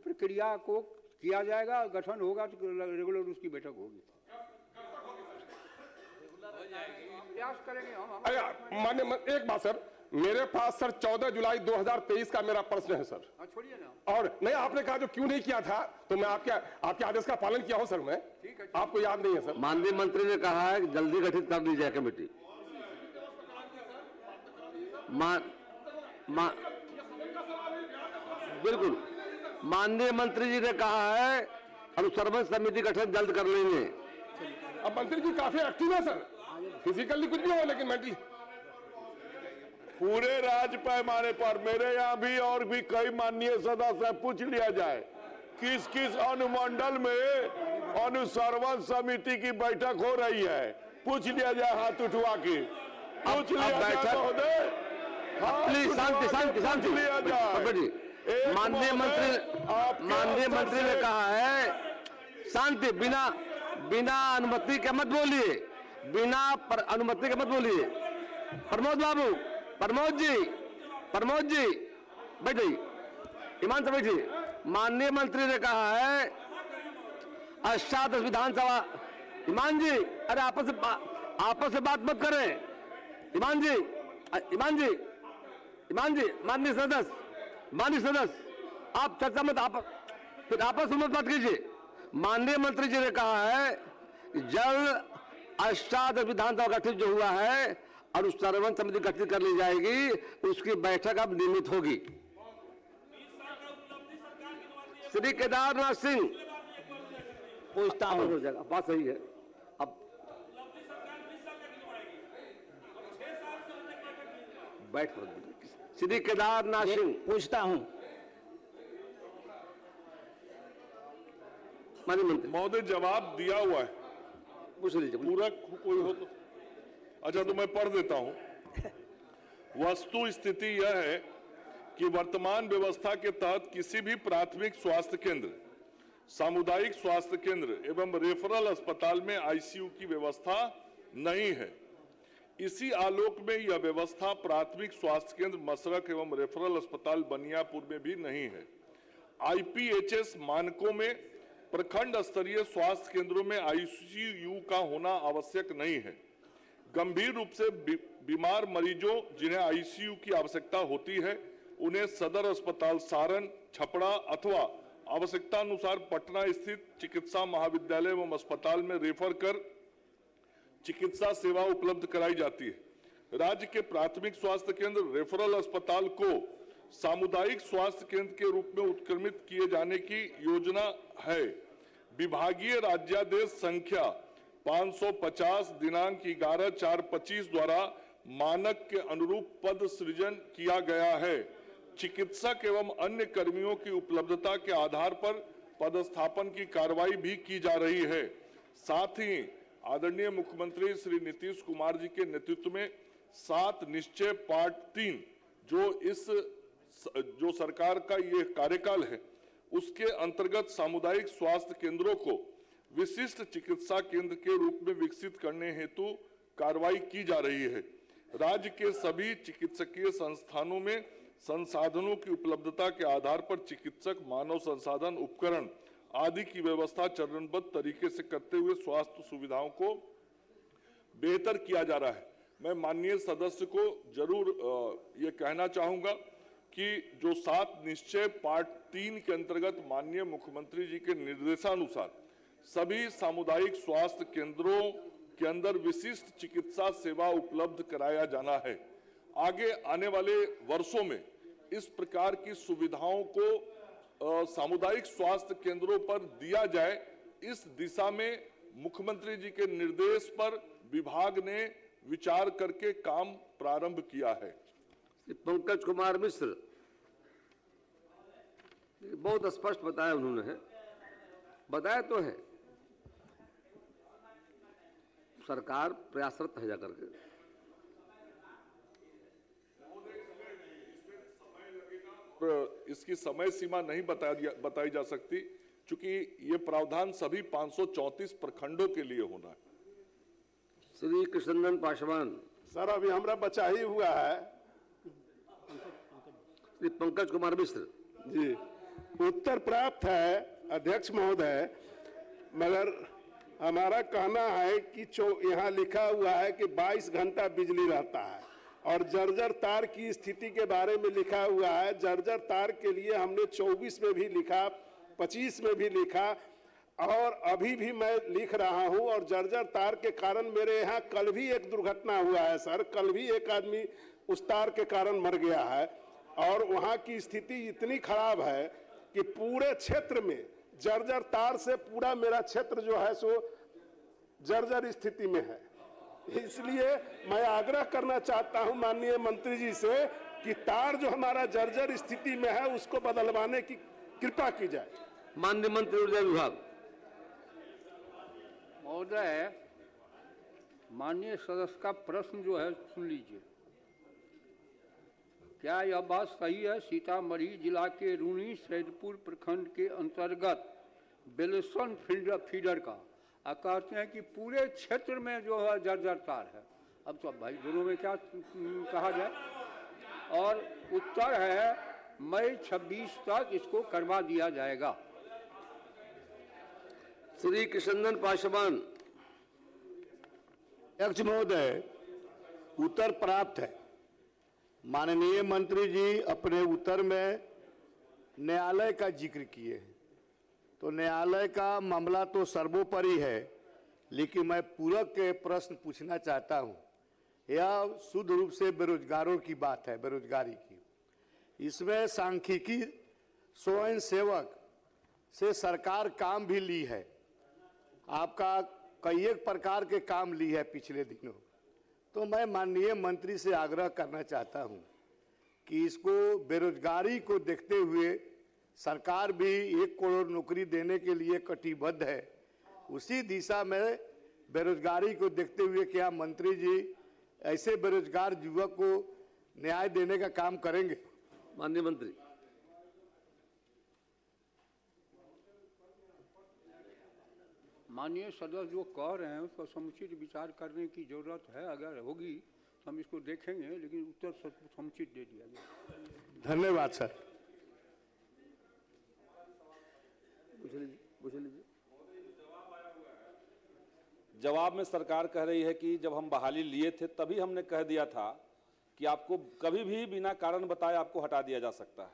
प्रक्रिया को किया जाएगा, गठन होगा तो रेगुलर उसकी बैठक होगी, प्रयास करेंगे हम। मान्य एक बात सर, मेरे पास सर 14 जुलाई 2023 का मेरा प्रश्न है सर। छोड़िए ना। और नहीं, आपने कहा जो क्यों नहीं किया था, तो मैं आपके आदेश का पालन किया हूं सर। मैं आपको याद नहीं है सर? माननीय मंत्री ने कहा है कि जल्दी गठित कर दी जाए कमेटी। बिल्कुल, माननीय मंत्री जी ने कहा है अनुश्रवण समिति गठन जल्द कर लेंगे। अब मंत्री जी काफी एक्टिव है सर, फिजिकली कुछ भी हो लेकिन मेंटली। पूरे राज्य पैमाने पर मेरे यहाँ भी और भी कई माननीय सदस्य पूछ लिया जाए किस किस अनुमंडल में अनुश्रवण समिति की बैठक हो रही है, पूछ लिया जाए हाथ उठवा के, पूछ लिया जाए महोदय, प्लीज शांति लिया जाए। माननीय मंत्री ने कहा है शांति, बिना अनुमति के मत बोलिए, बिना अनुमति के मत बोलिए। प्रमोद बाबू, प्रमोद जी बैठिए, ईमान से बैठिए। माननीय मंत्री ने कहा है अष्टादश विधानसभा। ईमान जी, अरे आपस से बात मत करें। ईमान जी, माननीय सदस्य, आप चर्चा मत, आप फिर आपस में मत कीजिए। माननीय मंत्री जी ने कहा है जल्द अष्टादश विधानसभा गठित जो हुआ है और उस सर्वसम्मति समिति गठित कर ली जाएगी, उसकी बैठक अब नियमित होगी। श्री केदारनाथ सिंह, पूछता हूं, हो जाएगा, बात सही है। अब बैठ, श्री केदारनाथ सिंह, पूछता हूं। महोदय जवाब दिया हुआ है, पूछ लीजिए। पूरा कोई हो तो अच्छा, तो मैं पढ़ देता हूं। वस्तु स्थिति यह है कि वर्तमान व्यवस्था के तहत किसी भी प्राथमिक स्वास्थ्य केंद्र, सामुदायिक स्वास्थ्य केंद्र एवं रेफरल अस्पताल में आईसीयू की व्यवस्था नहीं है। इसी आलोक में यह व्यवस्था प्राथमिक स्वास्थ्य केंद्र मसरख एवं रेफरल अस्पताल बनियापुर में भी नहीं है। आईपीएचएस मानकों में प्रखंड स्तरीय स्वास्थ्य केंद्रों में आईसीयू का होना आवश्यक नहीं है। गंभीर रूप से बीमार मरीजों जिन्हें आईसीयू की आवश्यकता होती है, उन्हें सदर अस्पताल सारण, छपरा अथवा आवश्यकतानुसार पटना स्थित चिकित्सा महाविद्यालय एवं अस्पताल में रेफर कर चिकित्सा सेवा उपलब्ध कराई जाती है। राज्य के प्राथमिक स्वास्थ्य केंद्र रेफरल अस्पताल को सामुदायिक स्वास्थ्य केंद्र के रूप में उत्क्रमित किए जाने की योजना है। विभागीय राज्यादेश संख्या 550 दिनांक 11/4/25 द्वारा मानक के अनुरूप पद सृजन किया गया है। चिकित्सक एवं अन्य कर्मियों की उपलब्धता के आधार पर पदस्थापन की कार्रवाई भी की जा रही है। साथ ही आदरणीय मुख्यमंत्री श्री नीतीश कुमार जी के नेतृत्व में 7 निश्चय पार्ट 3 जो सरकार का ये कार्यकाल है, उसके अंतर्गत सामुदायिक स्वास्थ्य केंद्रों को विशिष्ट चिकित्सा केंद्र के रूप में विकसित करने हेतु कार्रवाई की जा रही है। राज्य के सभी चिकित्सकीय संस्थानों में संसाधनों की उपलब्धता के आधार पर चिकित्सक, मानव संसाधन, उपकरण आदि की व्यवस्था चरणबद्ध तरीके से करते हुए स्वास्थ्य सुविधाओं को बेहतर किया जा रहा है। मैं माननीय सदस्य को जरूर ये कहना चाहूंगा कि जो 7 निश्चय पार्ट 3 के अंतर्गत माननीय मुख्यमंत्री जी के निर्देशानुसार सभी सामुदायिक स्वास्थ्य केंद्रों के अंदर विशिष्ट चिकित्सा सेवा उपलब्ध कराया जाना है। आगे आने वाले वर्षों में इस प्रकार की सुविधाओं को सामुदायिक स्वास्थ्य केंद्रों पर दिया जाए, इस दिशा में मुख्यमंत्री जी के निर्देश पर विभाग ने विचार करके काम प्रारंभ किया है। पंकज कुमार मिश्र, बहुत स्पष्ट बताया उन्होंने, बताया तो है, सरकार प्रयासरत है जाकर के। इसकी समय सीमा नहीं बताई जा सकती, क्योंकि ये प्रावधान सभी 534 प्रखंडों के लिए होना है। श्री कृष्णनंदन पासवान, सर अभी हमारा बचा ही हुआ है। श्री पंकज कुमार मिश्र जी, उत्तर प्राप्त है अध्यक्ष महोदय, मगर हमारा कहना है कि यहाँ लिखा हुआ है कि 22 घंटा बिजली रहता है और जर्जर तार की स्थिति के बारे में लिखा हुआ है। जर्जर तार के लिए हमने 24 में भी लिखा, 25 में भी लिखा और अभी भी मैं लिख रहा हूं। और जर्जर तार के कारण मेरे यहाँ कल भी एक दुर्घटना हुआ है सर, कल भी एक आदमी उस तार के कारण मर गया है। और वहाँ की स्थिति इतनी खराब है कि पूरे क्षेत्र में जर्जर तार से पूरा मेरा क्षेत्र जो है सो जर्जर स्थिति में है। इसलिए मैं आग्रह करना चाहता हूं माननीय मंत्री जी से कि तार जो हमारा जर्जर स्थिति में है उसको बदलवाने की कृपा की जाए। माननीय मंत्री ऊर्जा विभाग। महोदय, माननीय सदस्य का प्रश्न जो है सुन लीजिए। क्या यह बात सही है सीतामढ़ी जिला के रूनी सैदपुर प्रखंड के अंतर्गत बेलेसन फीडर का और कहते हैं कि पूरे क्षेत्र में जो है जर्जर तार है। अब तो भाई दोनों में क्या कहा जाए। और उत्तर है मई 26 तक इसको करवा दिया जाएगा। श्री कृष्णनंदन पासवान। अध्यक्ष महोदय, उत्तर प्राप्त है। माननीय मंत्री जी अपने उत्तर में न्यायालय का जिक्र किए हैं, तो न्यायालय का मामला तो सर्वोपरि है, लेकिन मैं पूरक के प्रश्न पूछना चाहता हूं। यह शुद्ध रूप से बेरोजगारों की बात है, बेरोजगारी की। इसमें सांख्यिकी स्वयं सेवक से सरकार काम भी ली है, आपका कई एक प्रकार के काम ली है पिछले दिनों। तो मैं माननीय मंत्री से आग्रह करना चाहता हूं कि इसको बेरोजगारी को देखते हुए सरकार भी 1 करोड़ नौकरी देने के लिए कटिबद्ध है। उसी दिशा में बेरोजगारी को देखते हुए क्या मंत्री जी ऐसे बेरोजगार युवक को न्याय देने का काम करेंगे? माननीय मंत्री। माननीय सदस्य जो कह रहे हैं उसका समुचित विचार करने की जरूरत है। अगर होगी तो हम इसको देखेंगे, लेकिन उत्तर समुचित दे दिया गया। धन्यवाद सर। पूछ लीजिए। जवाब में सरकार कह रही है कि जब हम बहाली लिए थे तभी हमने कह दिया था कि आपको कभी भी बिना कारण बताए आपको हटा दिया जा सकता है।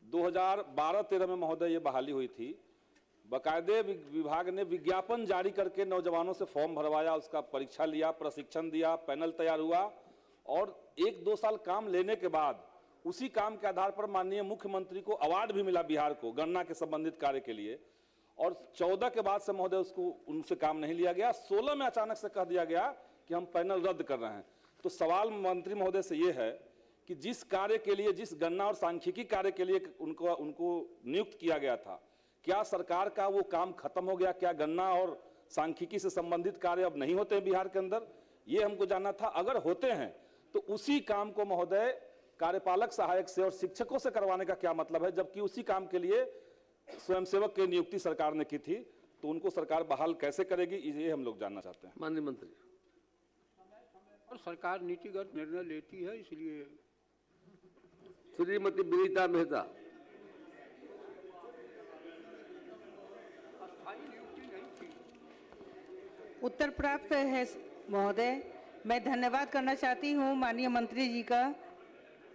2012-13 में महोदय ये बहाली हुई थी। बाकायदे विभाग ने विज्ञापन जारी करके नौजवानों से फॉर्म भरवाया, उसका परीक्षा लिया, प्रशिक्षण दिया, पैनल तैयार हुआ और 1-2 साल काम लेने के बाद उसी काम के आधार पर माननीय मुख्यमंत्री को अवार्ड भी मिला बिहार को गन्ना के संबंधित कार्य के लिए। और 14 के बाद से महोदय उसको उनसे काम नहीं लिया गया। 16 में अचानक से कह दिया गया कि हम पैनल रद्द कर रहे हैं। तो सवाल मंत्री महोदय से ये है कि जिस कार्य के लिए, जिस गन्ना और सांख्यिकी कार्य के लिए उनको नियुक्त किया गया था, क्या सरकार का वो काम खत्म हो गया? क्या गन्ना और सांख्यिकी से संबंधित कार्य अब नहीं होते हैं बिहार के अंदर? ये हमको जानना था। अगर होते हैं तो उसी काम को महोदय कार्यपालक सहायक से और शिक्षकों से करवाने का क्या मतलब है, जबकि उसी काम के लिए स्वयंसेवक की नियुक्ति सरकार ने की थी? तो उनको सरकार बहाल कैसे करेगी, ये हम लोग जानना चाहते हैं। माननीय मंत्री। और सरकार नीतिगत निर्णय लेती है, इसलिए। श्रीमती विनीता मेहता। उत्तर प्राप्त है महोदय। मैं धन्यवाद करना चाहती हूँ माननीय मंत्री जी का।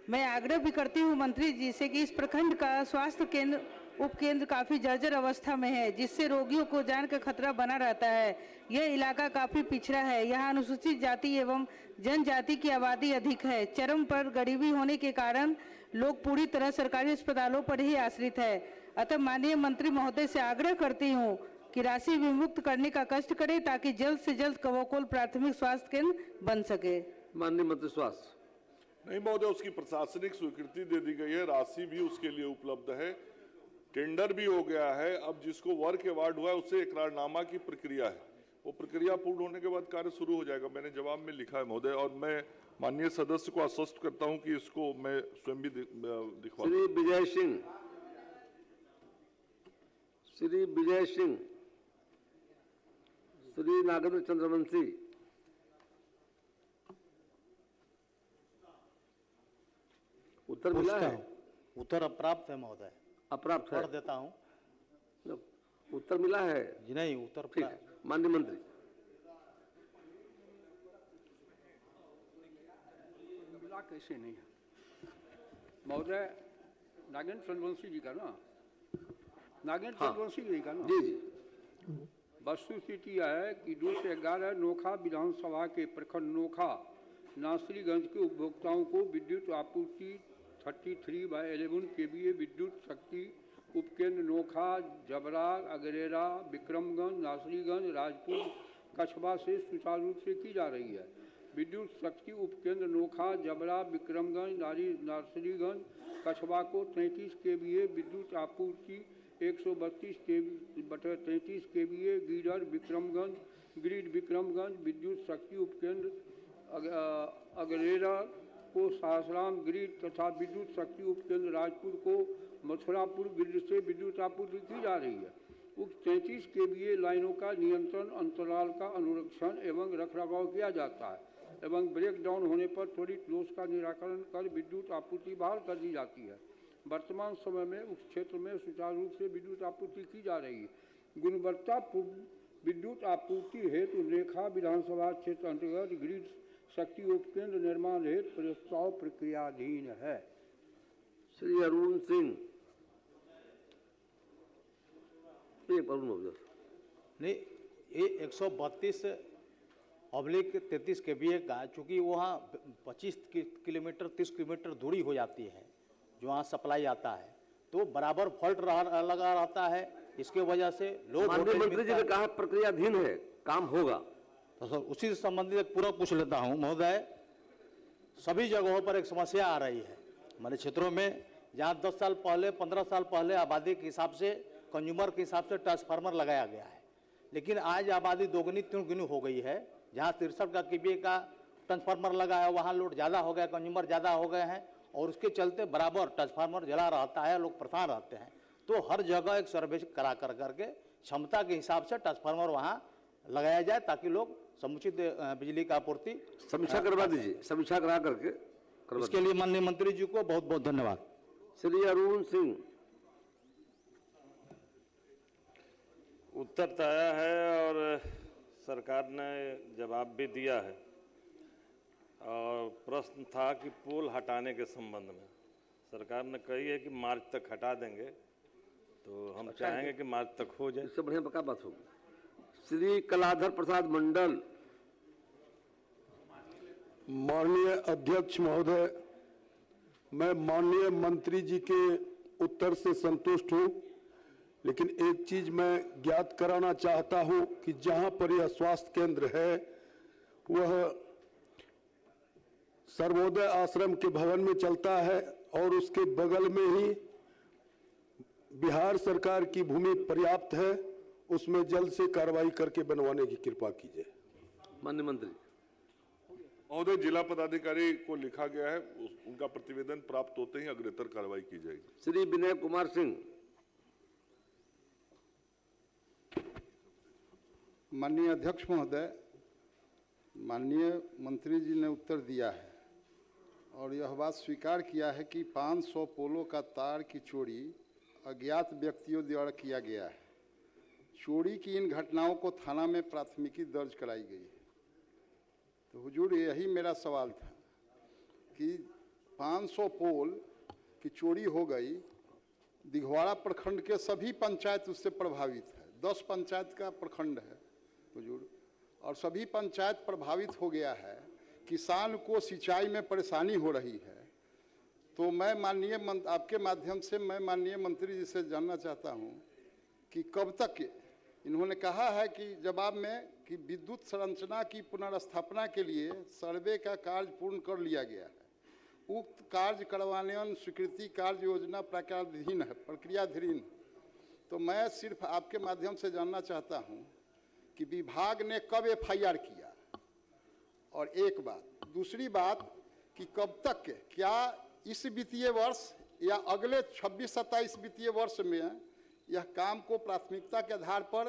मैं आग्रह भी करती हूँ मंत्री जी से कि इस प्रखंड का स्वास्थ्य केंद्र उपकेंद्र काफ़ी जर्जर अवस्था में है, जिससे रोगियों को जान का खतरा बना रहता है। यह इलाका काफ़ी पिछड़ा है। यहाँ अनुसूचित जाति एवं जनजाति की आबादी अधिक है। चरम पर गरीबी होने के कारण लोग पूरी तरह सरकारी अस्पतालों पर ही आश्रित है। अतः माननीय मंत्री महोदय से आग्रह करती हूँ कि राशि विमुक्त करने का कष्ट करें, ताकि जल्द से जल्द कवोकोल प्राथमिक स्वास्थ्य केंद्र बन सके। माननीय मंत्री स्वास्थ्य। नहीं महोदय, उसकी प्रशासनिक स्वीकृति दे दी गई है, राशि भी उसके लिए उपलब्ध है, टेंडर भी हो गया है। अब जिसको वर्क अवार्ड हुआ है उससे इकरारनामा की प्रक्रिया है, वो प्रक्रिया पूर्ण होने के बाद कार्य शुरू हो जाएगा। मैंने जवाब में लिखा है महोदय, और मैं माननीय सदस्य को आश्वस्त करता हूं कि इसको मैं स्वयं भी दिखवा। श्री विजय सिंह। श्री विजय सिंह। श्री नागेंद्र चंद्रवंशी। उत्तर मिला है? उत्तर अप्राप्त है महोदय। अप्राप्त है? पढ़ देता हूँ। उत्तर मिला है? जी नहीं, उत्तर ठीक है। माननीय मंत्री। मिला कैसे नहीं है महोदय? नागेंद्र चंद्रवंशी जी का ना, नागेंद्र चंद्रवंशी जी का ना। जी जी। वस्तुस्थिति है कि 2 से 11 नोखा विधानसभा के प्रखंड नोखा नासरीगंज के उपभोक्ताओं को विद्युत आपूर्ति 33/11 केवीए विद्युत शक्ति उपकेंद्र नोखा, जबरा, अगरेरा, विक्रमगंज, नासरीगंज, राजपुर, कछवा से सुचारू रूप से की जा रही है। विद्युत शक्ति उपकेंद्र नोखा, जबरा, विक्रमगंज, नासरीगंज, कछवा को 33 केवीए विद्युत आपूर्ति 132/33 केवीए गीडर विक्रमगंज ग्रिड विक्रमगंज विद्युत शक्ति उपकेंद्र अगरेरा को सासाराम ग्रिड तथा विद्युत शक्ति उपकेंद्र राजपुर को मथुरापुर ग्रिड से विद्युत आपूर्ति की जा रही है। उक्त 33 केवीए लाइनों का नियंत्रण अंतराल का अनुरक्षण एवं रखरखाव किया जाता है एवं ब्रेकडाउन होने पर त्वरित दोष का निराकरण कर विद्युत आपूर्ति बहाल कर दी जाती है। वर्तमान समय में उस क्षेत्र में सुचारू रूप से विद्युत आपूर्ति की जा रही है। गुणवत्तापूर्ण विद्युत आपूर्ति हेतु रेखा विधानसभा क्षेत्र अंतर्गत ग्रिड शक्ति उपकेंद्र निर्माण हेतु प्रस्ताव प्रक्रियाधीन है। श्री अरुण सिंह नहीं, ये 132/33 केवीए का, चूँकि वहाँ 25 किलोमीटर 30 किलोमीटर दूरी हो जाती है जो वहाँ सप्लाई आता है, तो बराबर फॉल्ट लगा रहता है। इसके वजह से लोड माननीय मंत्री जी ने कहा प्रक्रियाधीन है, काम होगा। तो सर उसी से संबंधित एक पूरा पूछ लेता हूँ महोदय। सभी जगहों पर एक समस्या आ रही है हमारे क्षेत्रों में, जहाँ 10 साल पहले 15 साल पहले आबादी के हिसाब से, कंज्यूमर के हिसाब से ट्रांसफार्मर लगाया गया है, लेकिन आज आबादी दोगुनी तिगुनी हो गई है। जहाँ 63 का केवीए का ट्रांसफार्मर लगा है वहाँ लोड ज़्यादा हो गया, कंज्यूमर ज़्यादा हो गए हैं और उसके चलते बराबर ट्रांसफार्मर जला रहता है, लोग परेशान रहते हैं। तो हर जगह एक सर्वे करा करके क्षमता के हिसाब से ट्रांसफार्मर वहाँ लगाया जाए ताकि लोग समुचित बिजली का आपूर्ति समीक्षा करवा दीजिए, समीक्षा करा करके इसके लिए माननीय मंत्री जी को बहुत बहुत धन्यवाद। श्री अरुण सिंह। उत्तर तो आया है और सरकार ने जवाब भी दिया है, और प्रश्न था कि पुल हटाने के संबंध में सरकार ने कही है कि मार्च तक हटा देंगे, तो हम चाहेंगे कि मार्च तक हो जाए। इससे बढ़िया क्या बात होगी। श्री कलाधर प्रसाद मंडल। माननीय अध्यक्ष महोदय, मैं माननीय मंत्री जी के उत्तर से संतुष्ट हूं, लेकिन एक चीज मैं ज्ञात कराना चाहता हूं कि जहां पर यह स्वास्थ्य केंद्र है वह सर्वोदय आश्रम के भवन में चलता है और उसके बगल में ही बिहार सरकार की भूमि पर्याप्त है, उसमें जल्द से कार्रवाई करके बनवाने की कृपा कीजिए। माननीय मंत्री महोदय, जिला पदाधिकारी को लिखा गया है, उनका प्रतिवेदन प्राप्त होते ही अग्रेतर कार्रवाई की जाएगी। श्री विनय कुमार सिंह। माननीय अध्यक्ष महोदय, माननीय मंत्री जी ने उत्तर दिया है और यह बात स्वीकार किया है कि 500 पोलों का तार की चोरी अज्ञात व्यक्तियों द्वारा किया गया है। चोरी की इन घटनाओं को थाना में प्राथमिकी दर्ज कराई गई है। तो हुजूर, यही मेरा सवाल था कि 500 पोल की चोरी हो गई, दिघवाड़ा प्रखंड के सभी पंचायत उससे प्रभावित है, 10 पंचायत का प्रखंड है हुजूर, और सभी पंचायत प्रभावित हो गया है, किसान को सिंचाई में परेशानी हो रही है। तो मैं आपके माध्यम से मैं माननीय मंत्री जी से जानना चाहता हूं कि कब तक, इन्होंने कहा है कि जवाब में कि विद्युत संरचना की पुनर्स्थापना के लिए सर्वे का कार्य पूर्ण कर लिया गया है। उक्त कार्य करवाने स्वीकृति कार्य योजना प्रक्रियाधीन। तो मैं सिर्फ आपके माध्यम से जानना चाहता हूं कि विभाग ने कब FIR किया, और एक बात। दूसरी बात कि कब तक, क्या इस वित्तीय वर्ष या अगले 26-27 वित्तीय वर्ष में यह काम को प्राथमिकता के आधार पर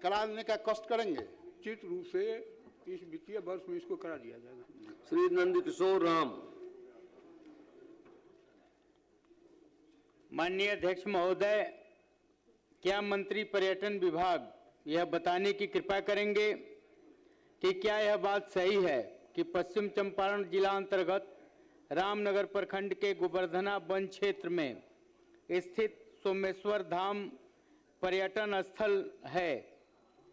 कराने का कष्ट करेंगे? निश्चित रूप से इस वित्तीय वर्ष में इसको करा दिया जाएगा। श्री नंद किशोर राम। माननीय अध्यक्ष महोदय, क्या मंत्री पर्यटन विभाग यह बताने की कृपा करेंगे कि क्या यह बात सही है कि पश्चिम चंपारण जिला अंतर्गत रामनगर प्रखंड के गोवर्धना वन क्षेत्र में स्थित सोमेश्वर धाम पर्यटन स्थल है?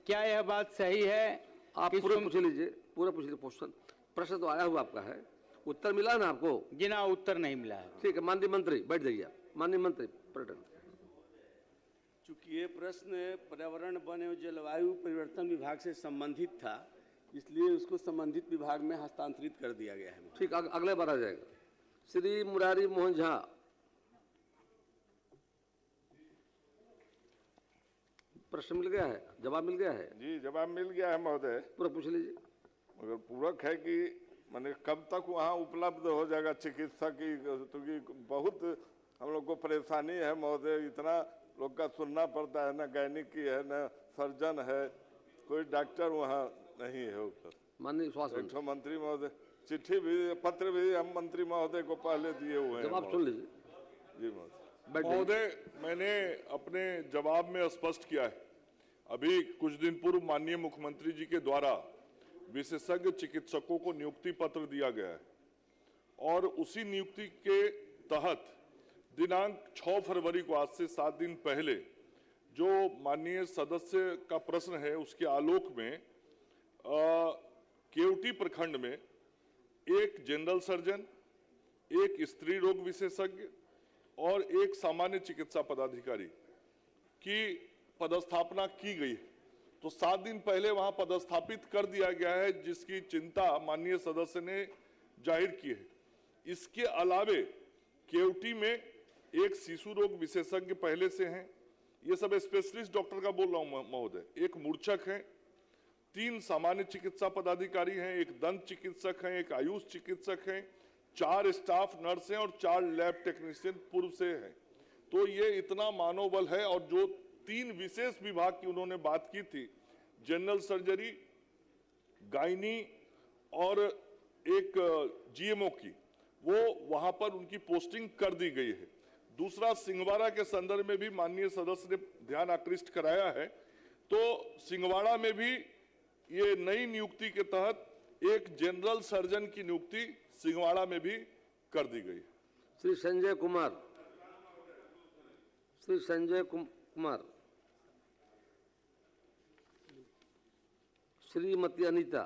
क्या यह बात सही है? आप पूरा पूछ लीजिए, पूरा पूछ लीजिए। प्रश्न तो आया हुआ आपका है, उत्तर मिला ना आपको? जी ना, उत्तर नहीं मिला है। ठीक है, माननीय मंत्री बैठ जाइए। माननीय मंत्री पर्यटन। चूंकि ये प्रश्न पर्यावरण वन एवं जलवायु परिवर्तन विभाग से संबंधित था, इसलिए उसको संबंधित विभाग में हस्तांतरित कर दिया गया है। ठीक, अगले बार आ जाएगा। श्री मुरारी मोहन झा। प्रश्न मिल गया है, जवाब मिल गया है? जी, जवाब मिल गया है महोदय। पूरा पूछ लीजिए। मगर पूरक है कि माने कब तक वहाँ उपलब्ध हो जाएगा चिकित्सा की, क्योंकि बहुत हम लोग को परेशानी है महोदय। इतना लोग का सुनना पड़ता है, ना गैनिकी है, ना सर्जन है, कोई डॉक्टर वहाँ नहीं है ऊपर। माननीय स्वास्थ्य एक मंत्री महोदय चिट्ठी भी, पत्र भी हम मंत्री महोदय को पहले दिए हुए हैं। जवाब सुन लीजिए। जी महोदय, मैंने अपने जवाब में स्पष्ट किया है, अभी कुछ दिन पूर्व माननीय मुख्यमंत्री जी के द्वारा विशेषज्ञ चिकित्सकों को नियुक्ति पत्र दिया गया है और उसी नियुक्ति के तहत दिनांक 6 फरवरी को, आज से 7 दिन पहले, जो माननीय सदस्य का प्रश्न है उसके आलोक में केवटी प्रखंड में एक जनरल सर्जन, एक स्त्री रोग विशेषज्ञ और एक सामान्य चिकित्सा पदाधिकारी की पदस्थापना की गई है। तो 7 दिन पहले वहां पदस्थापित कर दिया गया है, जिसकी चिंता माननीय सदस्य ने जाहिर की है। इसके अलावे केवटी में एक शिशु रोग विशेषज्ञ पहले से हैं, ये सब स्पेशलिस्ट डॉक्टर का बोल रहा हूं महोदय, एक मूर्छक है, 3 सामान्य चिकित्सा पदाधिकारी हैं, एक दंत चिकित्सक हैं, एक आयुष चिकित्सक हैं, 4 स्टाफ नर्स हैं और 4 लैब टेक्नीशियन पूर्व से हैं। तो ये इतना मानव बल है। और जो 3 विशेष विभाग की उन्होंने बात की थी, जनरल सर्जरी, गायनी और एक जीएमओ की, वो वहां पर उनकी पोस्टिंग कर दी गई है। दूसरा, सिंहवाड़ा के संदर्भ में भी माननीय सदस्य ने ध्यान आकृष्ट कराया है, तो सिंहवाड़ा में भी ये नई नियुक्ति के तहत एक जनरल सर्जन की नियुक्ति सिंहवाड़ा में भी कर दी गई। श्री संजय कुमार, श्री संजय कुमार, श्रीमती अनीता।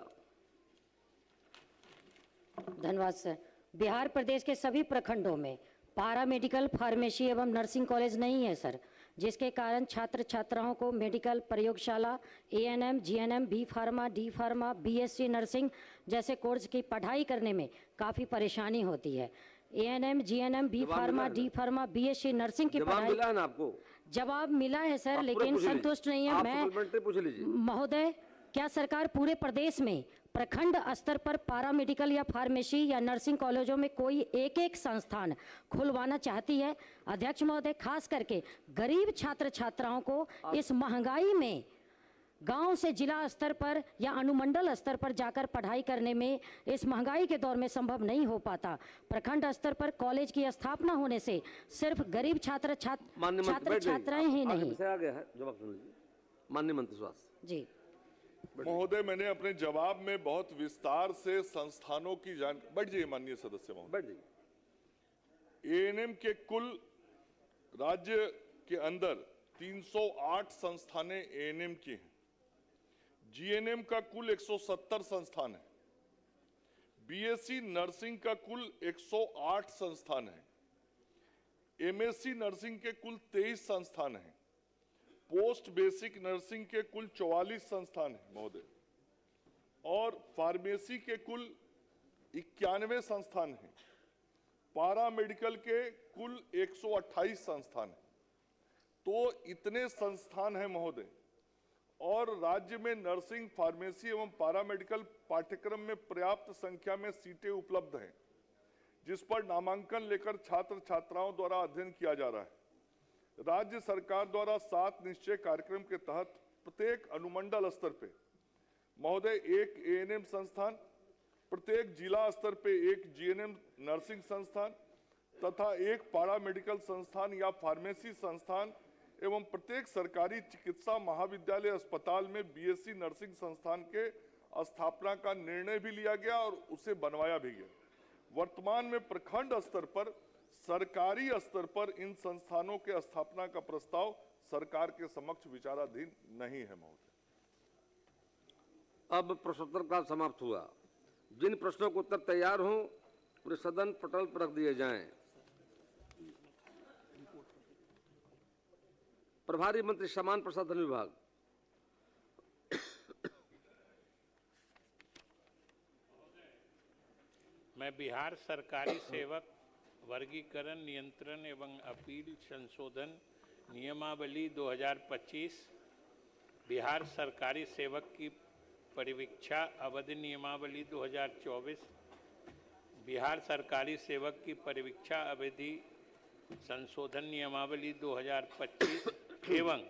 धन्यवाद सर। बिहार प्रदेश के सभी प्रखंडों में पारा मेडिकल, फार्मेसी एवं नर्सिंग कॉलेज नहीं है सर, जिसके कारण छात्र छात्राओं को मेडिकल, प्रयोगशाला, ANM, GNM, B pharma, D pharma, BSc nursing जैसे कोर्स की पढ़ाई करने में काफ़ी परेशानी होती है। ANM, GNM, B pharma, D pharma, BSc nursing की पढ़ाई मिला है ना आपको? जवाब मिला है सर, लेकिन संतुष्ट नहीं है। मैं महोदय, क्या सरकार पूरे प्रदेश में प्रखंड स्तर पर पारा मेडिकल या फार्मेसी या नर्सिंग कॉलेजों में कोई एक संस्थान खुलवाना चाहती है? अध्यक्ष महोदय, खास करके गरीब छात्र छात्राओं को इस महंगाई में गांव से जिला स्तर पर या अनुमंडल स्तर पर जाकर पढ़ाई करने में इस महंगाई के दौर में संभव नहीं हो पाता। प्रखंड स्तर पर कॉलेज की स्थापना होने से सिर्फ गरीब छात्र छात्राएं ही नहीं। माननीय मंत्री स्वास्थ्य जी। महोदय, मैंने अपने जवाब में बहुत विस्तार से संस्थानों की जानकारी, बैठ जाइए माननीय सदस्य महोदय, बैठ जाइए। एएनएम के कुल राज्य के अंदर 308 संस्थानें एएनएम की हैं। जीएनएम का कुल 170 संस्थान है। बीएससी नर्सिंग का कुल 108 संस्थान है। एमएससी नर्सिंग के कुल 23 संस्थान हैं। पोस्ट बेसिक नर्सिंग के कुल 44 संस्थान हैं महोदय, और फार्मेसी के कुल 91 संस्थान हैं। पारा मेडिकल के कुल 128 संस्थान हैं। तो इतने संस्थान हैं महोदय, और राज्य में नर्सिंग, फार्मेसी एवं पारा मेडिकल पाठ्यक्रम में पर्याप्त संख्या में सीटें उपलब्ध हैं, जिस पर नामांकन लेकर छात्र छात्राओं द्वारा अध्ययन किया जा रहा है। राज्य सरकार द्वारा 7 निश्चय कार्यक्रम के तहत प्रत्येक अनुमंडल स्तर पे महोदय एक एएनएम संस्थान, प्रत्येक जिला स्तर पे एक जीएनएम नर्सिंग संस्थान तथा एक पारा मेडिकल संस्थान या फार्मेसी संस्थान एवं प्रत्येक सरकारी चिकित्सा महाविद्यालय अस्पताल में बीएससी नर्सिंग संस्थान के स्थापना का निर्णय भी लिया गया और उसे बनवाया भी गया। वर्तमान में प्रखंड स्तर पर, सरकारी स्तर पर इन संस्थानों के स्थापना का प्रस्ताव सरकार के समक्ष विचाराधीन नहीं है महोदय। अब प्रश्नोत्तर काल समाप्त हुआ। जिन प्रश्नों के उत्तर तैयार हों पूरे सदन पटल पर रख दिए जाएं। प्रभारी मंत्री सामान्य प्रसाधन विभाग। मैं बिहार सरकारी सेवक वर्गीकरण, नियंत्रण एवं अपील संशोधन नियमावली 2025, बिहार सरकारी सेवक की परिवीक्षा अवधि नियमावली 2024, बिहार सरकारी सेवक की परिवीक्षा अवधि संशोधन नियमावली 2025 एवं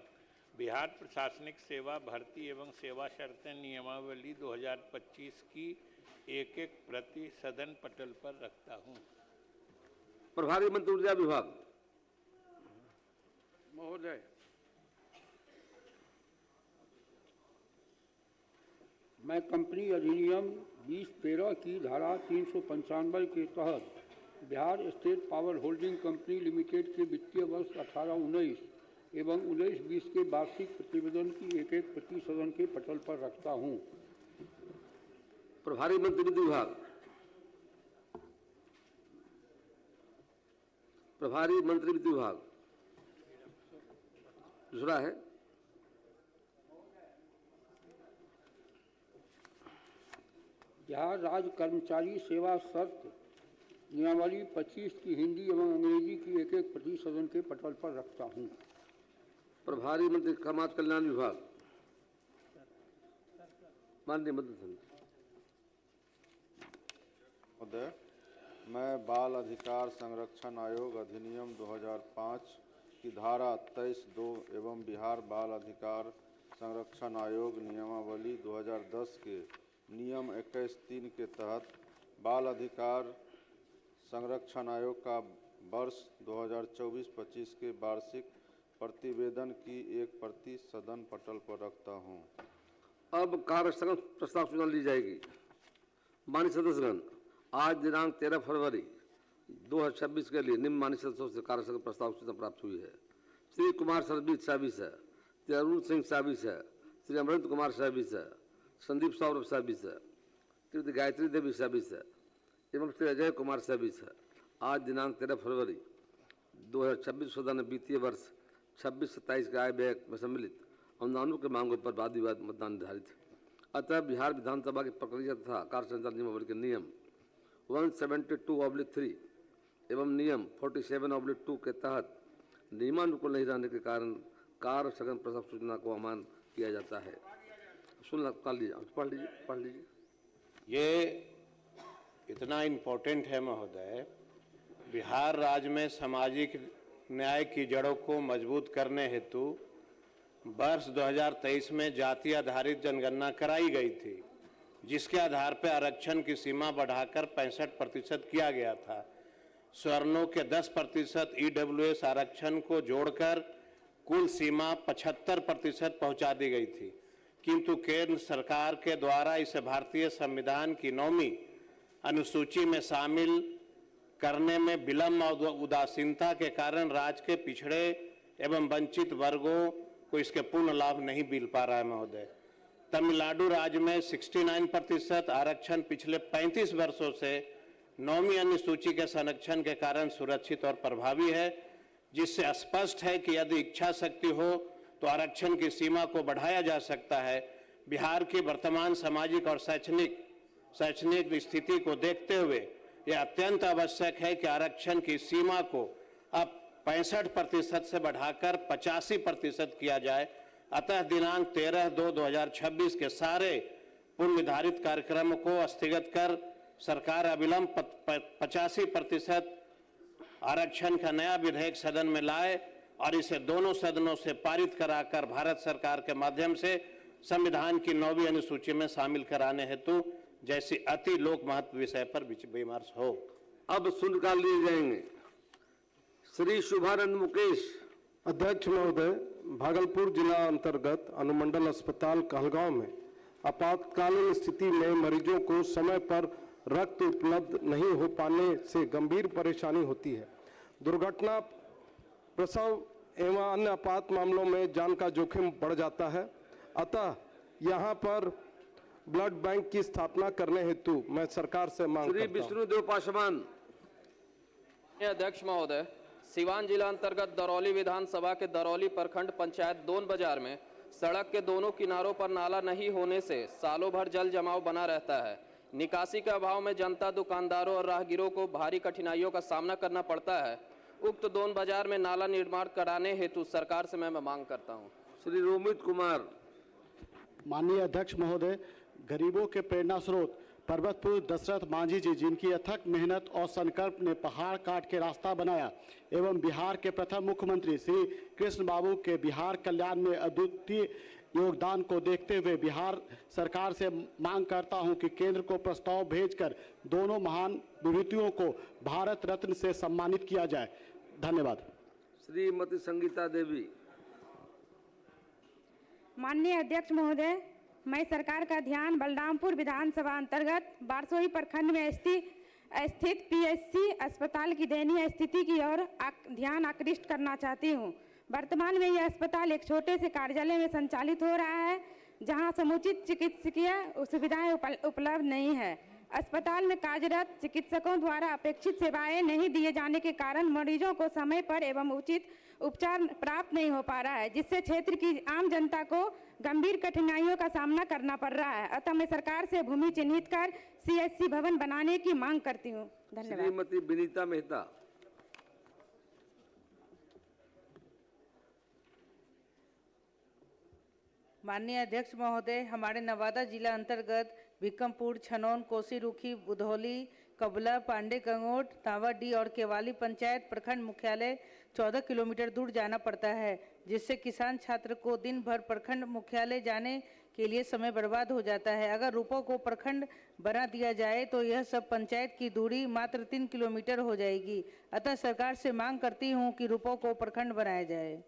बिहार प्रशासनिक सेवा भर्ती एवं सेवा शर्तें नियमावली 2025 की एक एक प्रति सदन पटल पर रखता हूं। प्रभारी मंत्री ऊर्जा विभाग। महोदय, मैं कंपनी अधिनियम 2013 की धारा 395 के तहत Bihar state power holding company limited के वित्तीय वर्ष 18-19 एवं 19-20 के वार्षिक प्रतिवेदन की एक एक प्रति सदन के पटल पर रखता हूं। प्रभारी मंत्री वित्त विभाग। प्रभारी मंत्री वित्त विभाग। दूसरा है बिहार राज्य कर्मचारी सेवा शर्त नियमावली 25 की हिंदी एवं अंग्रेजी की एक एक प्रति सदन के पटल पर रखता हूं। प्रभारी मंत्री समाज कल्याण विभाग। माननीय मंत्री महोदय, मैं बाल अधिकार संरक्षण आयोग अधिनियम 2005 की धारा 23(2) एवं बिहार बाल अधिकार संरक्षण आयोग नियमावली 2010 के नियम 21(3) के तहत बाल अधिकार संरक्षण आयोग का वर्ष 2024-25 के वार्षिक प्रतिवेदन की एक प्रति सदन पटल पर रखता हूं। अब कार्यस्थगन प्रस्ताव सूचना ली जाएगी। माननीय सदस्यगण, आज दिनांक 13 फरवरी 2026 के लिए निम्न माननीय सदस्यों से कार्यस्थगन प्रस्ताव सूचना प्राप्त हुई है। श्री कुमार सरबीत साबिस है, श्री अरुण सिंह साबिस है, श्री अमृत कुमार साबिस है, संदीप सौरभ साबिस है, श्रीमती गायत्री देवी साबिस है एवं श्री अजय कुमार साबिस है। आज दिनांक 13 फरवरी 2026 सदन वित्तीय वर्ष 26-27 के आय व्यय में सम्मिलित अनुदानों के मांगों पर वाद विवाद मतदान निर्धारित है। अतः बिहार विधानसभा की प्रक्रिया तथा कार्य संचालन नियमावली के नियम 172/3 एवं नियम 47/2 के तहत नियमानुकूल नहीं रहने के कारण कार्य स्थगन प्रस्ताव सूचना को अमान किया जाता है। पढ़ लीजिए। ये इतना इम्पोर्टेंट है महोदय, बिहार राज्य में सामाजिक न्याय की जड़ों को मजबूत करने हेतु वर्ष 2023 में जाति आधारित जनगणना कराई गई थी, जिसके आधार पर आरक्षण की सीमा बढ़ाकर 65% किया गया था। स्वर्णों के 10% EWS आरक्षण को जोड़कर कुल सीमा 75% पहुंचा दी गई थी, किंतु केंद्र सरकार के द्वारा इसे भारतीय संविधान की 9वीं अनुसूची में शामिल करने में विलंब और उदासीनता के कारण राज्य के पिछड़े एवं वंचित वर्गों को इसके पूर्ण लाभ नहीं मिल पा रहा है महोदय। तमिलनाडु राज्य में 69% आरक्षण पिछले 35 वर्षों से 9वीं अनुसूची के संरक्षण के कारण सुरक्षित और प्रभावी है, जिससे स्पष्ट है कि यदि इच्छा शक्ति हो तो आरक्षण की सीमा को बढ़ाया जा सकता है। बिहार की वर्तमान सामाजिक और शैक्षणिक स्थिति को देखते हुए यह अत्यंत आवश्यक है कि आरक्षण की सीमा को अब 65% से बढ़ाकर 85% किया जाए। अतः दिनांक 13/2/2026 के सारे पूर्व निर्धारित कार्यक्रमों को स्थगित कर सरकार अविलंब 85% आरक्षण का नया विधेयक सदन में लाए और इसे दोनों सदनों से पारित कराकर भारत सरकार के माध्यम से संविधान की 9वीं अनुसूची में शामिल कराने हेतु जैसी अति लोक महत्व विषय पर विमर्श हो। अब शून्यकाल लिए जाएंगे। श्री शुभानंद मुकेश। अध्यक्ष महोदय, भागलपुर जिला अंतर्गत अनुमंडल अस्पताल कहलगांव में आपातकालीन स्थिति में मरीजों को समय पर रक्त उपलब्ध नहीं हो पाने से गंभीर परेशानी होती है। दुर्घटना, प्रसव एवं अन्य आपात मामलों में जान का जोखिम बढ़ जाता है। अतः यहां पर ब्लड बैंक की स्थापना करने हेतु मैं सरकार से मांग करता हूं। श्री विष्णुदेव पासवान। अध्यक्ष महोदय, सीवान जिला अंतर्गत दरौली विधानसभा के दरौली प्रखंड पंचायत दोन बाजार में सड़क के दोनों किनारों पर नाला नहीं होने से सालों भर जल जमाव बना रहता है। निकासी के अभाव में जनता, दुकानदारों और राहगीरों को भारी कठिनाइयों का सामना करना पड़ता है। उक्त दोन बाजार में नाला निर्माण कराने हेतु सरकार से मैं मांग करता हूं। श्री रोमित कुमार। माननीय अध्यक्ष महोदय, गरीबों के प्रेरणा स्रोत पर्वतपुर दशरथ मांझी जी, जिनकी अथक मेहनत और संकल्प ने पहाड़ काट के रास्ता बनाया, एवं बिहार के प्रथम मुख्यमंत्री श्री कृष्ण बाबू के बिहार कल्याण में अद्वितीय योगदान को देखते हुए बिहार सरकार से मांग करता हूं कि केंद्र को प्रस्ताव भेजकर दोनों महान विभूतियों को भारत रत्न से सम्मानित किया जाए। धन्यवाद। श्रीमती संगीता देवी। माननीय अध्यक्ष महोदय, मैं सरकार का ध्यान बलरामपुर विधानसभा अंतर्गत बारसोई प्रखंड में स्थित पीएचसी अस्पताल की दयनीय स्थिति की ओर ध्यान आकृष्ट करना चाहती हूं। वर्तमान में यह अस्पताल एक छोटे से कार्यालय में संचालित हो रहा है, जहां समुचित चिकित्सकीय सुविधाएं उपलब्ध नहीं है। अस्पताल में कार्यरत चिकित्सकों द्वारा अपेक्षित सेवाएं नहीं दिए जाने के कारण मरीजों को समय पर एवं उचित उपचार प्राप्त नहीं हो पा रहा है, जिससे क्षेत्र की आम जनता को गंभीर कठिनाइयों का सामना करना पड़ रहा है। अतः मैं सरकार से भूमि चिन्हित कर सीएचसी भवन बनाने की मांग करती हूँ। धन्यवाद। श्रीमती विनीता मेहता। माननीय अध्यक्ष महोदय, हमारे नवादा जिला अंतर्गत भिकमपुर, छनौन, कोसी रुखी, बुधौली, कबला, पांडे गंगोट, तावाडी और केवाली पंचायत प्रखंड मुख्यालय 14 किलोमीटर दूर जाना पड़ता है, जिससे किसान छात्र को दिन भर प्रखंड मुख्यालय जाने के लिए समय बर्बाद हो जाता है। अगर रूपों को प्रखंड बना दिया जाए तो यह सब पंचायत की दूरी मात्र 3 किलोमीटर हो जाएगी। अतः सरकार से मांग करती हूँ कि रूपों को प्रखंड बनाया जाए।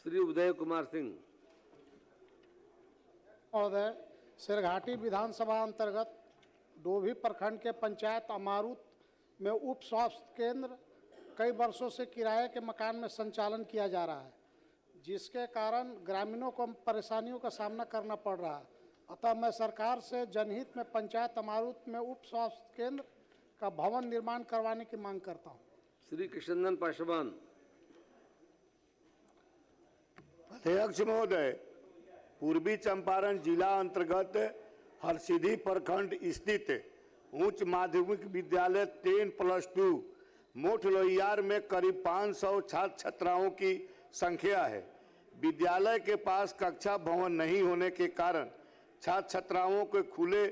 श्री उदय कुमार सिंह। महोदय, सिरघाटी विधानसभा अंतर्गत डोभी प्रखंड के पंचायत अमारुत में उप स्वास्थ्य केंद्र कई वर्षों से किराए के मकान में संचालन किया जा रहा है, जिसके कारण ग्रामीणों को परेशानियों का सामना करना पड़ रहा है। अतः मैं सरकार से जनहित में पंचायत अमारुत में उप स्वास्थ्य केंद्र का भवन निर्माण करवाने की मांग करता हूँ। श्री कृष्णनंदन पासवान। अध्यक्ष महोदय, पूर्वी चंपारण जिला अंतर्गत हरसिद्धि प्रखंड स्थित उच्च माध्यमिक विद्यालय 10+2 मोठ लोहियार में करीब 500 छात्र छात्राओं की संख्या है। विद्यालय के कक्षा कक्षा भवन नहीं होने के कारण छात्र छात्राओं को खुले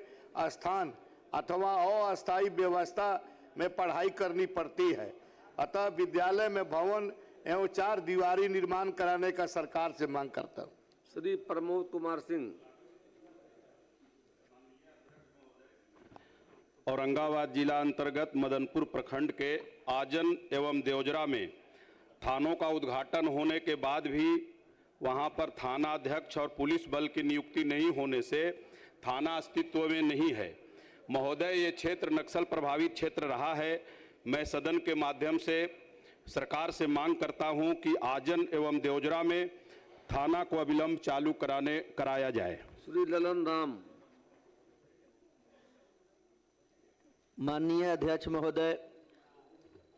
स्थान अथवा अस्थायी व्यवस्था में पढ़ाई करनी पड़ती है। अतः विद्यालय में भवन एवं 4 दीवारी निर्माण कराने का सरकार से मांग करता हूँ। श्री प्रमोद कुमार सिंह। औरंगाबाद जिला अंतर्गत मदनपुर प्रखंड के आजन एवं देवजरा में थानों का उद्घाटन होने के बाद भी वहां पर थाना अध्यक्ष और पुलिस बल की नियुक्ति नहीं होने से थाना अस्तित्व में नहीं है। महोदय, ये क्षेत्र नक्सल प्रभावित क्षेत्र रहा है। मैं सदन के माध्यम से सरकार से मांग करता हूं कि आजन एवं देवजरा में थाना को अविलंब चालू कराया जाए। श्री ललन राम। माननीय अध्यक्ष महोदय,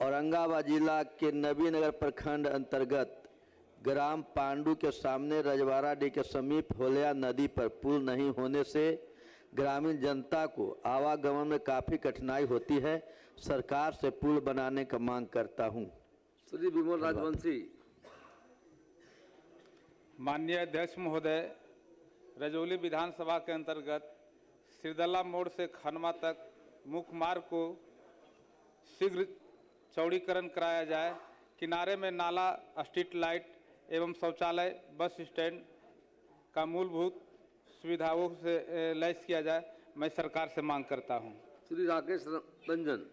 औरंगाबाद जिला के नबीनगर प्रखंड अंतर्गत ग्राम पांडु के सामने रजवाड़ाडीह के समीप होलिया नदी पर पुल नहीं होने से ग्रामीण जनता को आवागमन में काफ़ी कठिनाई होती है। सरकार से पुल बनाने का मांग करता हूं। श्री विमल राजवंशी। माननीय अध्यक्ष महोदय, रजौली विधानसभा के अंतर्गत सिरदला मोड़ से खनमा तक मुख्य मार्ग को शीघ्र चौड़ीकरण कराया जाए। किनारे में नाला, स्ट्रीट लाइट एवं शौचालय, बस स्टैंड का मूलभूत सुविधाओं से लैस किया जाए। मैं सरकार से मांग करता हूं। श्री राकेश रंजन।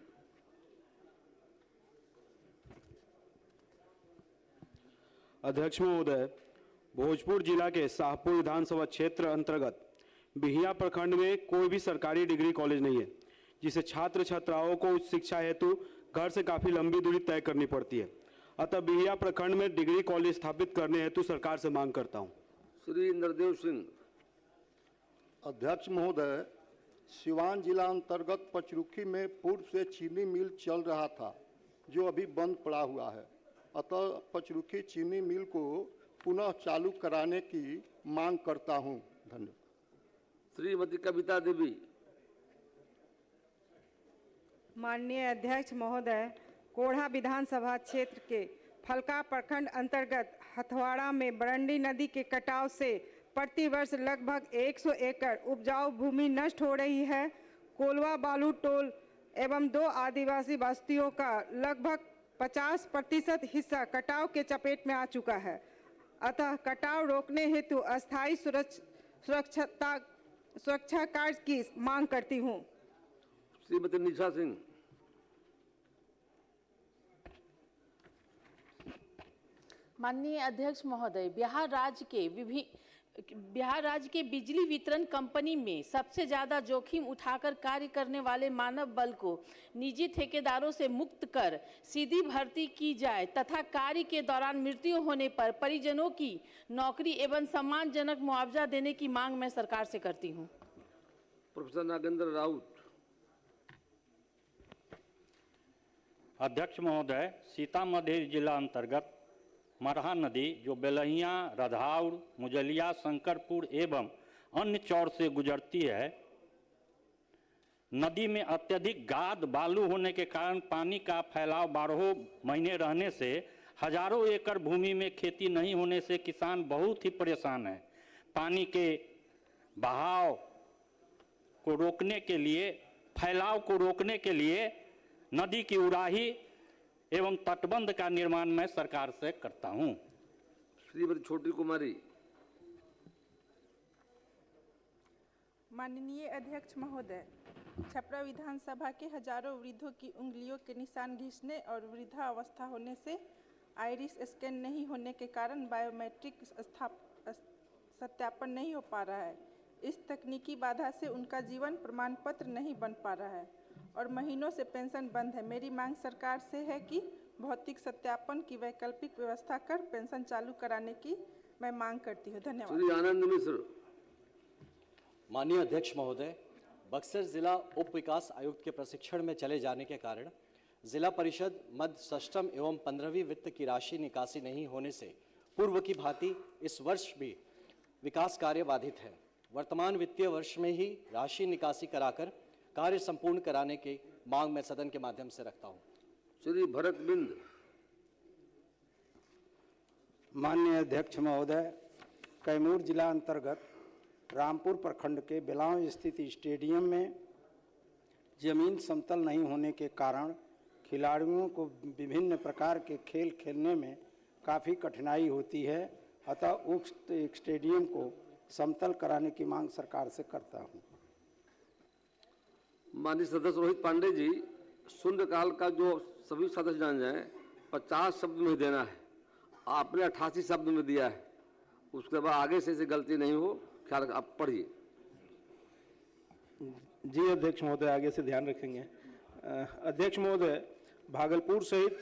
अध्यक्ष महोदय, भोजपुर जिला के शाहपुर विधानसभा क्षेत्र अंतर्गत बिहिया प्रखंड में कोई भी सरकारी डिग्री कॉलेज नहीं है, जिसे छात्र छात्राओं को उच्च शिक्षा हेतु घर से काफी लंबी दूरी तय करनी पड़ती है। अतः बिहिया प्रखंड में डिग्री कॉलेज स्थापित करने हेतु सरकार से मांग करता हूं। श्री इंद्रदेव सिंह। अध्यक्ष महोदय, सिवान जिला अंतर्गत पचरुखी में पूर्व से चीनी मिल चल रहा था, जो अभी बंद पड़ा हुआ है। अतः पचरुखी चीनी मिल को पुनः चालू कराने की मांग करता हूं। धन्यवाद। श्रीमती कविता देवी। माननीय अध्यक्ष महोदय, कोढ़ा विधानसभा क्षेत्र के फलका प्रखंड अंतर्गत हथवाड़ा में बरंडी नदी के कटाव से प्रतिवर्ष लगभग 100 एकड़ उपजाऊ भूमि नष्ट हो रही है। कोलवा बालू टोल एवं 2 आदिवासी बस्तियों का लगभग 50% हिस्सा कटाव के चपेट में आ चुका है। अतः कटाव रोकने हेतु अस्थायी सुरक्षा कार्य की मांग करती हूँ। श्रीमती निशा सिंह। माननीय अध्यक्ष महोदय, बिहार राज्य के बिजली वितरण कंपनी में सबसे ज्यादा जोखिम उठाकर कार्य करने वाले मानव बल को निजी ठेकेदारों से मुक्त कर सीधी भर्ती की जाए तथा कार्य के दौरान मृत्यु होने पर परिजनों की नौकरी एवं सम्मानजनक मुआवजा देने की मांग मैं सरकार से करती हूं। प्रोफेसर नागेंद्र राउत। अध्यक्ष महोदय, सीतामढ़ी जिला अंतर्गत मरहा नदी जो बेलहिया, रधाउर, मुजलिया, शंकरपुर एवं अन्य चौर से गुजरती है, नदी में अत्यधिक गाद बालू होने के कारण पानी का फैलाव 12 महीने रहने से हजारों एकड़ भूमि में खेती नहीं होने से किसान बहुत ही परेशान है। पानी के बहाव को रोकने के लिए, फैलाव को रोकने के लिए नदी की उड़ाही एवं तटबंध का निर्माण मैं सरकार से करता हूं। श्रीमती छोटी कुमारी। माननीय अध्यक्ष महोदय, छपरा विधानसभा के हजारों वृद्धों की उंगलियों के निशान घिसने और वृद्धावस्था होने से आइरिस स्कैन नहीं होने के कारण बायोमेट्रिक सत्यापन नहीं हो पा रहा है। इस तकनीकी बाधा से उनका जीवन प्रमाण पत्र नहीं बन पा रहा है और महीनों से पेंशन बंद है। मेरी मांग सरकार से है कि भौतिक सत्यापन की वैकल्पिक व्यवस्था कर पेंशन चालू कराने की मैं मांग करती हूँ। धन्यवाद। श्री आनंद मिश्र। माननीय अध्यक्ष महोदय, बक्सर जिला उप विकास आयुक्त के प्रशिक्षण में चले जाने के कारण जिला परिषद मध्य षष्ठम एवं 15वीं वित्त की राशि निकासी नहीं होने से पूर्व की भांति इस वर्ष भी विकास कार्य बाधित है। वर्तमान वित्तीय वर्ष में ही राशि निकासी कराकर कार्य संपूर्ण कराने की मांग मैं सदन के माध्यम से रखता हूं। श्री भरत बिंद। माननीय अध्यक्ष महोदय, कैमूर जिला अंतर्गत रामपुर प्रखंड के बेलाव स्थित स्टेडियम में जमीन समतल नहीं होने के कारण खिलाड़ियों को विभिन्न प्रकार के खेल खेलने में काफ़ी कठिनाई होती है। अतः उक्त स्टेडियम को समतल कराने की मांग सरकार से करता हूं। माननीय सदस्य रोहित पांडे जी, शून्यकाल का जो सभी सदस्य जान जाएं 50 शब्द में देना है। आपने 88 शब्द में दिया है। उसके बाद आगे से गलती नहीं हो, ख्याल आप पढ़िए। जी अध्यक्ष महोदय, आगे से ध्यान रखेंगे। अध्यक्ष महोदय, भागलपुर सहित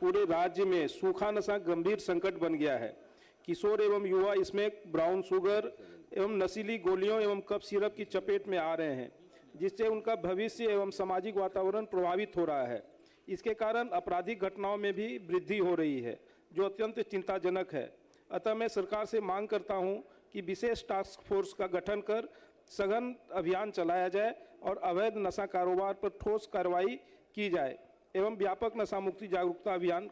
पूरे राज्य में सूखा नशा गंभीर संकट बन गया है। किशोर एवं युवा इसमें ब्राउन शुगर एवं नशीली गोलियों एवं कफ सिरप की चपेट में आ रहे हैं, जिससे उनका भविष्य एवं सामाजिक वातावरण प्रभावित हो रहा है। इसके कारण आपराधिक घटनाओं में भी वृद्धि हो रही है, जो अत्यंत चिंताजनक है। अतः मैं सरकार से मांग करता हूं कि विशेष टास्क फोर्स का गठन कर सघन अभियान चलाया जाए और अवैध नशा कारोबार पर ठोस कार्रवाई की जाए एवं व्यापक नशा मुक्ति जागरूकता अभियान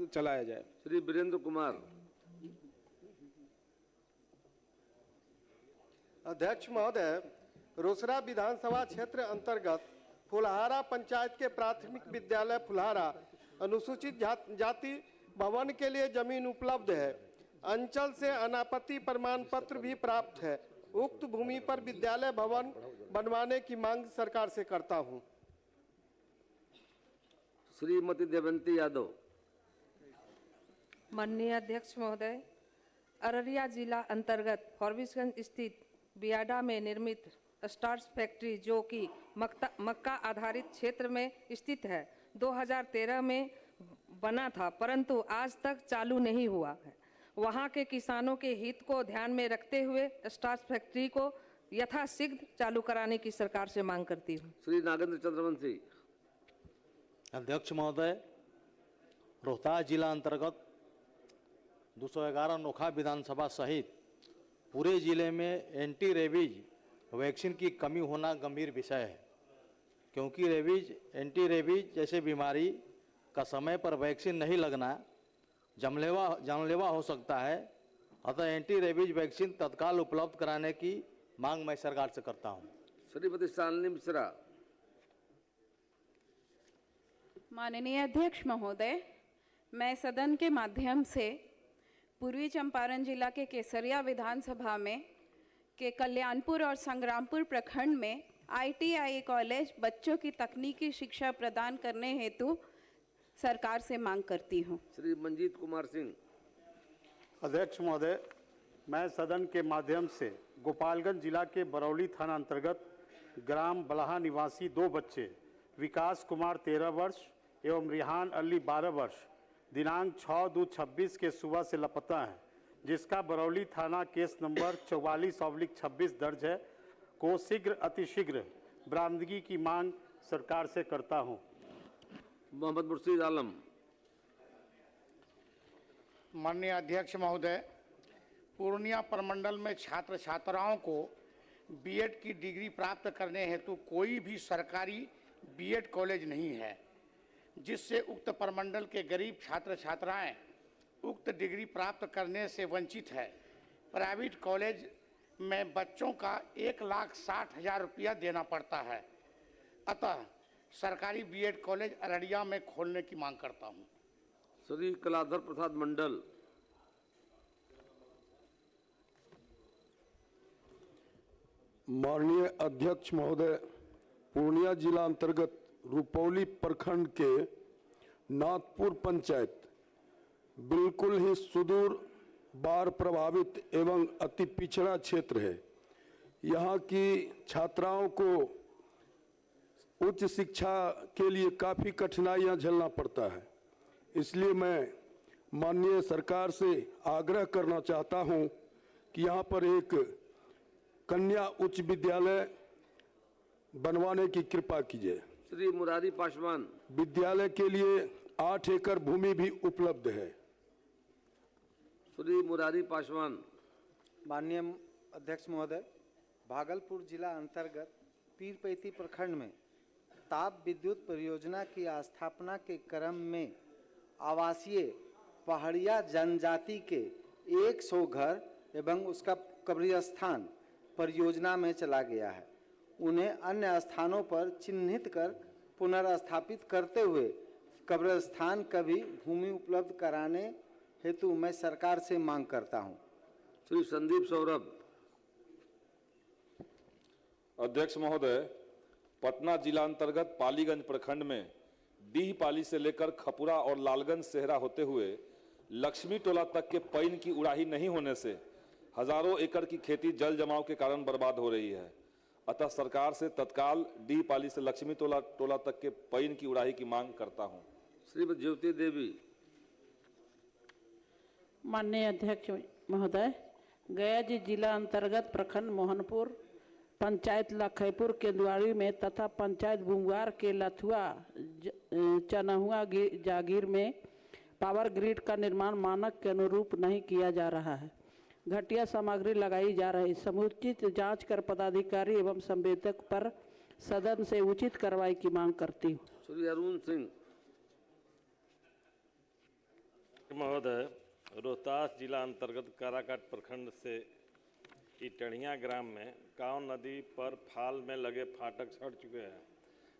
चलाया जाए। श्री वीरेंद्र कुमार। अध्यक्ष महोदय, रोसड़ा विधानसभा क्षेत्र अंतर्गत फुलहारा पंचायत के प्राथमिक विद्यालय फुलहारा अनुसूचित जाति भवन के लिए जमीन उपलब्ध है। अंचल से अनापत्ति प्रमाण पत्र भी प्राप्त है। उक्त भूमि पर विद्यालय भवन बनवाने की मांग सरकार से करता हूं। श्रीमती देवंती यादव। माननीय अध्यक्ष महोदय, अररिया जिला अंतर्गत फॉरबिसगंज स्थित बियाडा में निर्मित स्टार्स फैक्ट्री, जो कि मक्का आधारित क्षेत्र में स्थित है, 2013 में बना था, परंतु आज तक चालू नहीं हुआ है। वहां के किसानों के हित को ध्यान में रखते हुए स्टार्स फैक्ट्री को यथाशीघ्र चालू कराने की सरकार से मांग करती हूँ। श्री नागेंद्र चंद्रवंशी। अध्यक्ष महोदय, रोहतास जिला अंतर्गत 211 नोखा विधानसभा सहित पूरे जिले में एंटी रेबीज वैक्सीन की कमी होना गंभीर विषय है, क्योंकि एंटी रेबीज जैसे बीमारी का समय पर वैक्सीन नहीं लगना जानलेवा हो सकता है। अतः एंटी रेबीज वैक्सीन तत्काल उपलब्ध कराने की मांग मैं सरकार से करता हूं। श्रीमती शालिनी मिश्रा। माननीय अध्यक्ष महोदय, मैं सदन के माध्यम से पूर्वी चंपारण जिला के केसरिया विधानसभा में के कल्याणपुर और संग्रामपुर प्रखंड में ITI कॉलेज बच्चों की तकनीकी शिक्षा प्रदान करने हेतु सरकार से मांग करती हूँ। श्री मंजीत कुमार सिंह। अध्यक्ष महोदय, मैं सदन के माध्यम से गोपालगंज जिला के बरौली थाना अंतर्गत ग्राम बलहा निवासी 2 बच्चे विकास कुमार 13 वर्ष एवं रिहान अली 12 वर्ष दिनांक 6/2/26 के सुबह से लापता हैं, जिसका बरौली थाना केस नंबर 44/26 दर्ज है, को शीघ्र अतिशीघ्र बरामदगी की मांग सरकार से करता हूं। मोहम्मद मुर्शीद आलम। माननीय अध्यक्ष महोदय, पूर्णिया प्रमंडल में छात्र छात्राओं को बीएड की डिग्री प्राप्त करने हेतु कोई भी सरकारी बीएड कॉलेज नहीं है, जिससे उक्त प्रमंडल के गरीब छात्र छात्राएं उक्त डिग्री प्राप्त करने से वंचित है। प्राइवेट कॉलेज में बच्चों का 1,60,000 रुपया देना पड़ता है। अतः सरकारी बीएड कॉलेज अररिया में खोलने की मांग करता हूं। श्री कलाधर प्रसाद मंडल। माननीय अध्यक्ष महोदय, पूर्णिया जिला अंतर्गत रुपौली प्रखंड के नाथपुर पंचायत बिल्कुल ही सुदूर बाढ़ प्रभावित एवं अति पिछड़ा क्षेत्र है। यहाँ की छात्राओं को उच्च शिक्षा के लिए काफ़ी कठिनाइयाँ झेलना पड़ता है। इसलिए मैं माननीय सरकार से आग्रह करना चाहता हूँ कि यहाँ पर एक कन्या उच्च विद्यालय बनवाने की कृपा कीजिए। श्री मुरारी पासवान। विद्यालय के लिए 8 एकड़ भूमि भी उपलब्ध है। श्री मुरारी पासवान। माननीय अध्यक्ष महोदय, भागलपुर जिला अंतर्गत पीरपैती प्रखंड में ताप विद्युत परियोजना की स्थापना के क्रम में आवासीय पहाड़िया जनजाति के 100 घर एवं उसका कब्रिस्तान परियोजना में चला गया है। उन्हें अन्य स्थानों पर चिन्हित कर पुनर्स्थापित करते हुए कब्रिस्तान का भी भूमि उपलब्ध कराने हेतु मैं सरकार से मांग करता हूं। श्री संदीप सौरभ। अध्यक्ष महोदय, पटना जिला अंतर्गत पालीगंज प्रखंड में डीहपाली से लेकर खपुरा और लालगंज सेहरा होते हुए लक्ष्मी टोला तक के पईन की उड़ाही नहीं होने से हजारों एकड़ की खेती जल जमाव के कारण बर्बाद हो रही है। अतः सरकार से तत्काल डीहपाली से लक्ष्मी टोला तक के पईन की उड़ाही की मांग करता हूं। श्रीमती ज्योति देवी। माननीय अध्यक्ष महोदय, गया जिला अंतर्गत प्रखंड मोहनपुर, पंचायत लखईपुर केंदुआरी में तथा पंचायत बुंगार के लथुआ चनहुआ जागीर में पावर ग्रिड का निर्माण मानक के अनुरूप नहीं किया जा रहा है। घटिया सामग्री लगाई जा रही। समुचित जांच कर पदाधिकारी एवं संवेदक पर सदन से उचित कार्रवाई की मांग करती हूँ। श्री अरुण सिंह। महोदय, रोहतास जिला अंतर्गत काराकाट प्रखंड से इटढ़िया ग्राम में कांव नदी पर फाल में लगे फाटक सड़ चुके हैं,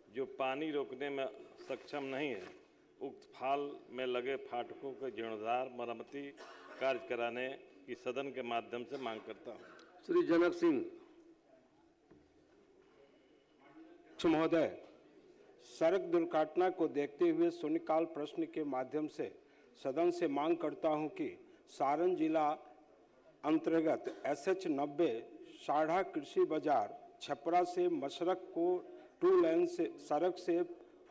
जो पानी रोकने में सक्षम नहीं है। उक्त फाल में लगे फाटकों के जीर्णोद्धार मरम्मती कार्य कराने की सदन के माध्यम से मांग करता हूँ। श्री जनक सिंह। महोदय, सड़क दुर्घटना को देखते हुए शून्यकाल प्रश्न के माध्यम से सदन से मांग करता हूं कि सारण जिला अंतर्गत SH 90 साढ़ा कृषि बाजार छपरा से मशरक को 2 लेन से सड़क से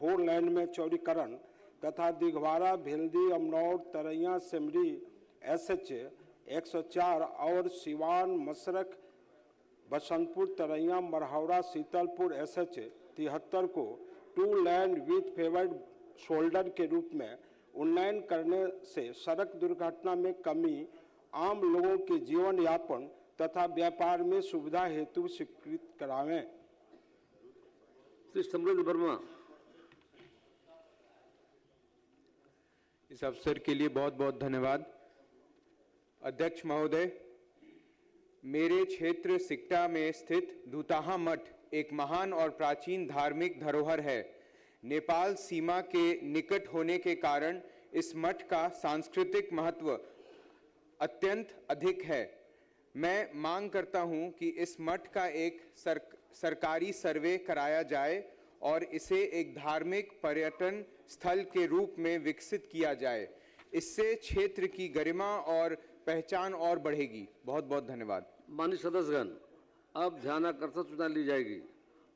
4 लेन में चौड़ीकरण तथा दिघवारा भेल्दी अमनौर तरैया सिमरी SH 104 और सिवान मशरक बसंतपुर तरैया मरहौरा शीतलपुर SH 73 को 2 लेन विथ फेवर्ड शोल्डर के रूप में उन्नयन करने से सड़क दुर्घटना में कमी, आम लोगों के जीवन यापन तथा व्यापार में सुविधा हेतु स्वीकृत करावें। श्री समृद्ध वर्मा। इस अवसर के लिए बहुत बहुत धन्यवाद। अध्यक्ष महोदय, मेरे क्षेत्र सिकटा में स्थित धुताहा मठ एक महान और प्राचीन धार्मिक धरोहर है। नेपाल सीमा के निकट होने के कारण इस मठ का सांस्कृतिक महत्व अत्यंत अधिक है। मैं मांग करता हूं कि इस मठ का एक सरकारी सर्वे कराया जाए और इसे एक धार्मिक पर्यटन स्थल के रूप में विकसित किया जाए। इससे क्षेत्र की गरिमा और पहचान और बढ़ेगी। बहुत बहुत धन्यवाद। माननीय सदस्यगण, अब ध्यानाकर्षण सूचना ली जाएगी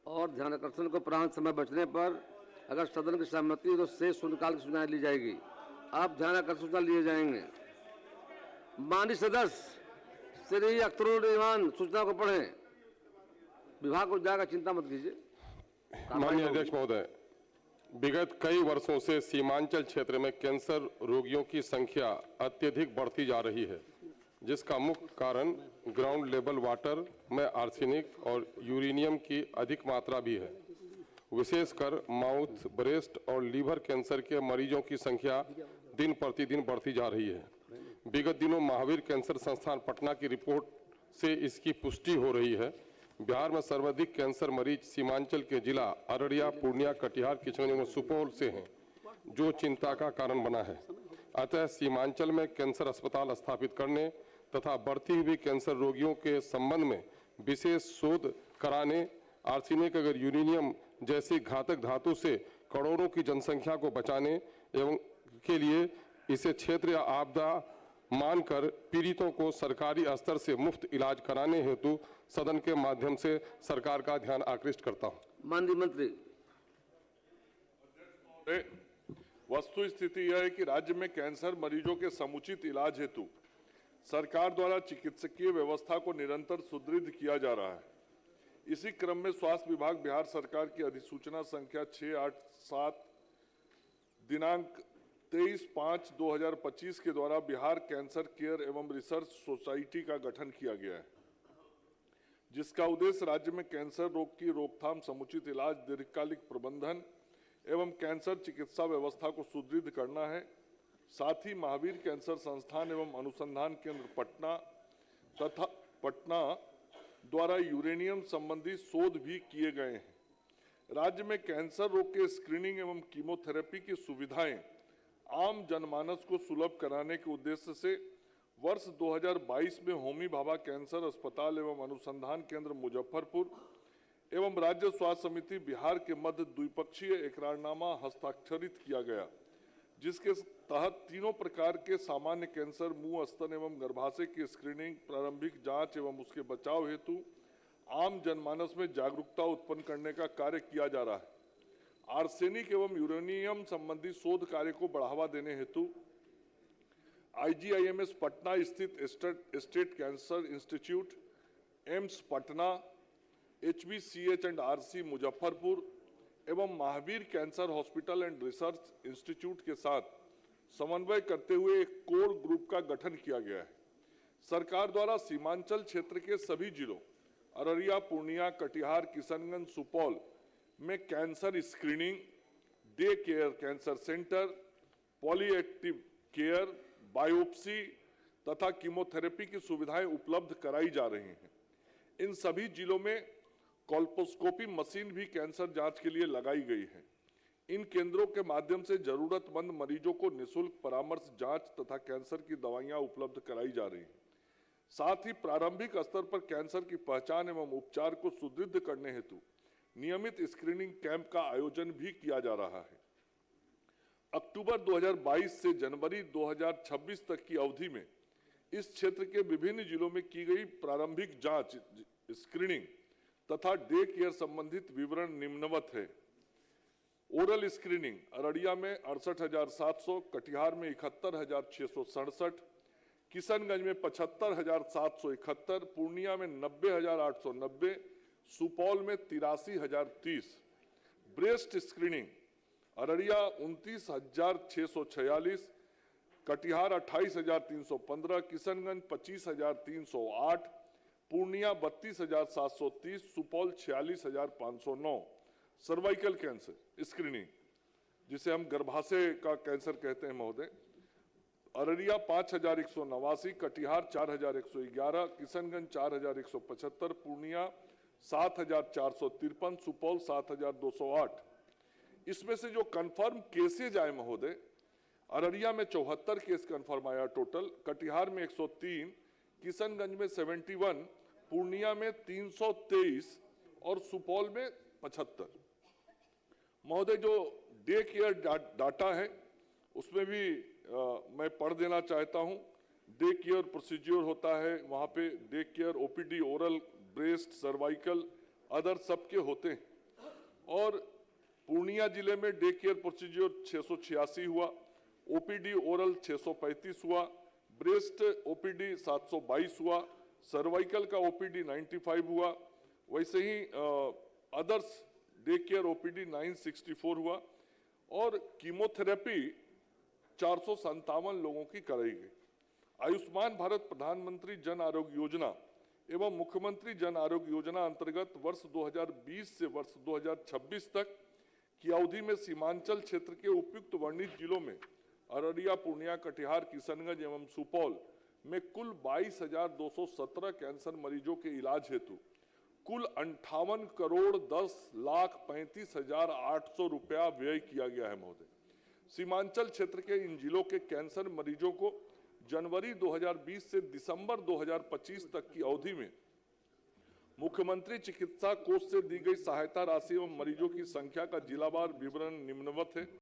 और ध्यानाकर्षण को प्रारंभ समय बचने पर अगर सदन की सहमति हो तो शेष शून्यकाल की सूचना ली जाएगी। अब ध्यानाकर्षण सूचना लिए जाएंगे। माननीय सदस्य श्री अख्तरुल ईमान सूचना को पढ़ें। विभाग को जाएगा, चिंता मत कीजिए। माननीय अध्यक्ष महोदय, विगत कई वर्षों से सीमांचल क्षेत्र में कैंसर रोगियों की संख्या अत्यधिक बढ़ती जा रही है, जिसका मुख्य कारण ग्राउंड लेवल वाटर में आर्सेनिक और यूरेनियम की अधिक मात्रा भी है। विशेषकर माउथ, ब्रेस्ट और लीवर कैंसर के मरीजों की संख्या दिन प्रतिदिन बढ़ती जा रही है। विगत दिनों महावीर कैंसर संस्थान पटना की रिपोर्ट से इसकी पुष्टि हो रही है। बिहार में सर्वाधिक कैंसर मरीज सीमांचल के जिला अररिया, पूर्णिया, कटिहार, किशनगंज एवं सुपौल से हैं, जो चिंता का कारण बना है। अतः सीमांचल में कैंसर अस्पताल स्थापित करने तथा बढ़ती हुई कैंसर रोगियों के संबंध में विशेष शोध कराने, आर्सेनिक अगर यूरेनियम जैसी घातक धातु से करोड़ों की जनसंख्या को बचाने एवं के लिए इसे क्षेत्र या आपदा मानकर पीड़ितों को सरकारी स्तर से मुफ्त इलाज कराने हेतु सदन के माध्यम से सरकार का ध्यान आकृष्ट करता हूं। माननीय मंत्री, वस्तु स्थिति यह है कि राज्य में कैंसर मरीजों के समुचित इलाज हेतु सरकार द्वारा चिकित्सकीय व्यवस्था को निरंतर सुदृढ़ किया जा रहा है। इसी क्रम में स्वास्थ्य विभाग बिहार सरकार की अधिसूचना संख्या 687 दिनांक 23/5/2025 के द्वारा बिहार कैंसर केयर एवं रिसर्च सोसाइटी का गठन किया गया है, जिसका उद्देश्य राज्य में कैंसर रोग की रोकथाम, समुचित इलाज, दीर्घकालिक प्रबंधन एवं कैंसर चिकित्सा व्यवस्था को सुदृढ़ करना है। साथ ही महावीर कैंसर संस्थान एवं अनुसंधान केंद्र पटना द्वारा यूरेनियम संबंधी शोध भी किए गए हैं। राज्य में कैंसर रोग के स्क्रीनिंग एवं कीमोथेरेपी की सुविधाएं आम जनमानस को सुलभ कराने के उद्देश्य से वर्ष 2022 में होमी भाभा कैंसर अस्पताल एवं अनुसंधान केंद्र मुजफ्फरपुर एवं राज्य स्वास्थ्य समिति बिहार के मध्य द्विपक्षीय एकरारनामा हस्ताक्षरित किया गया, जिसके तहत तीनों प्रकार के सामान्य कैंसर, मुंह, स्तन एवं गर्भाशय की स्क्रीनिंग, प्रारंभिक जांच एवं उसके बचाव हेतु आम जनमानस में जागरूकता उत्पन्न करने का कार्य किया जा रहा है। आर्सेनिक एवं यूरेनियम संबंधी शोध कार्य को बढ़ावा देने हेतु IGIMS पटना स्थित state cancer institute, AIIMS Patna, HBCH and RC Muzaffarpur एवं Mahavir cancer hospital and research institute के साथ समन्वय करते हुए एक कोर ग्रुप का गठन किया गया है। सरकार द्वारा सीमांचल क्षेत्र के सभी जिलों अररिया, पूर्णिया, कटिहार, किशनगंज, सुपौल में cancer screening, day care cancer centre, palliative care, biopsy तथा कीमोथेरेपी की सुविधाएं उपलब्ध कराई जा रही हैं। इन सभी जिलों में कोल्पोस्कोपी मशीन भी कैंसर जांच के लिए लगाई गई है। इन केंद्रों के माध्यम से जरूरतमंद मरीजों को निःशुल्क परामर्श, जांच तथा कैंसर की दवाइयां उपलब्ध कराई जा रही हैं। साथ ही प्रारंभिक स्तर पर कैंसर की पहचान एवं उपचार को सुदृढ़ करने हेतु नियमित स्क्रीनिंग कैंप का आयोजन भी किया जा रहा है। अक्टूबर 2022 से जनवरी 2026 तक की अवधि में इस क्षेत्र के विभिन्न जिलों में की गई प्रारंभिक जांच, स्क्रीनिंग तथा डे केयर संबंधित विवरण निम्नवत है। ओरल स्क्रीनिंग अररिया में 68,700, कटिहार में 71,667, किशनगंज में 75,771, पूर्णिया में 90,890, सुपौल में 83,030। Breast screening Araria 29,646, Katihar 28,315, Kishanganj 25,308, Purnia 32,730, Supaul 46,509। Cervical cancer screening, जिसे हम गर्भाशय का कैंसर कहते हैं महोदय, अररिया 5189, कटिहार 4111, किशनगंज 4175, पूर्णिया 7453, सुपौल 7208। इसमें से जो कंफर्म केसेज आए महोदय, अररिया में 74 केस कंफर्म आया टोटल, कटिहार में 103, किशनगंज में 71, पूर्णिया में 323 और सुपौल में 75। महोदय जो डे केयर डाटा है उसमें भी मैं पढ़ देना चाहता हूं। डे केयर प्रोसीजर होता है, वहां पे day care OPD oral, breast, cervical, other सबके होते हैं। और पूर्णिया जिले में डे केयर प्रोसीजर 686 हुआ, ओपीडी ओरल 635 हुआ, ब्रेस्ट ओपीडी 722 हुआ, सर्वाइकल का ओपीडी 95 हुआ, वैसे ही अदर्स डे केयर ओपीडी 964 हुआ और कीमोथेरेपी 457 लोगों की कराई गई। आयुष्मान भारत प्रधानमंत्री जन आरोग्य योजना एवं मुख्यमंत्री जन आरोग्य योजना अंतर्गत वर्ष 2020 से वर्ष 2026 तक की अवधि में सीमांचल क्षेत्र के उपयुक्त वर्णित जिलों में अररिया, पूर्णिया, कटिहार, किशनगंज एवं सुपौल में कुल 22,217 कैंसर मरीजों के इलाज हेतु कुल 58 करोड़ 10,35,800 रुपया व्यय किया गया है महोदय। सीमांचल क्षेत्र के इन जिलों के कैंसर मरीजों को जनवरी 2020 से दिसंबर 2025 तक की अवधि में मुख्यमंत्री चिकित्सा कोष से दी गई सहायता राशि एवं मरीजों की संख्या का जिलावार विवरण निम्नवत है।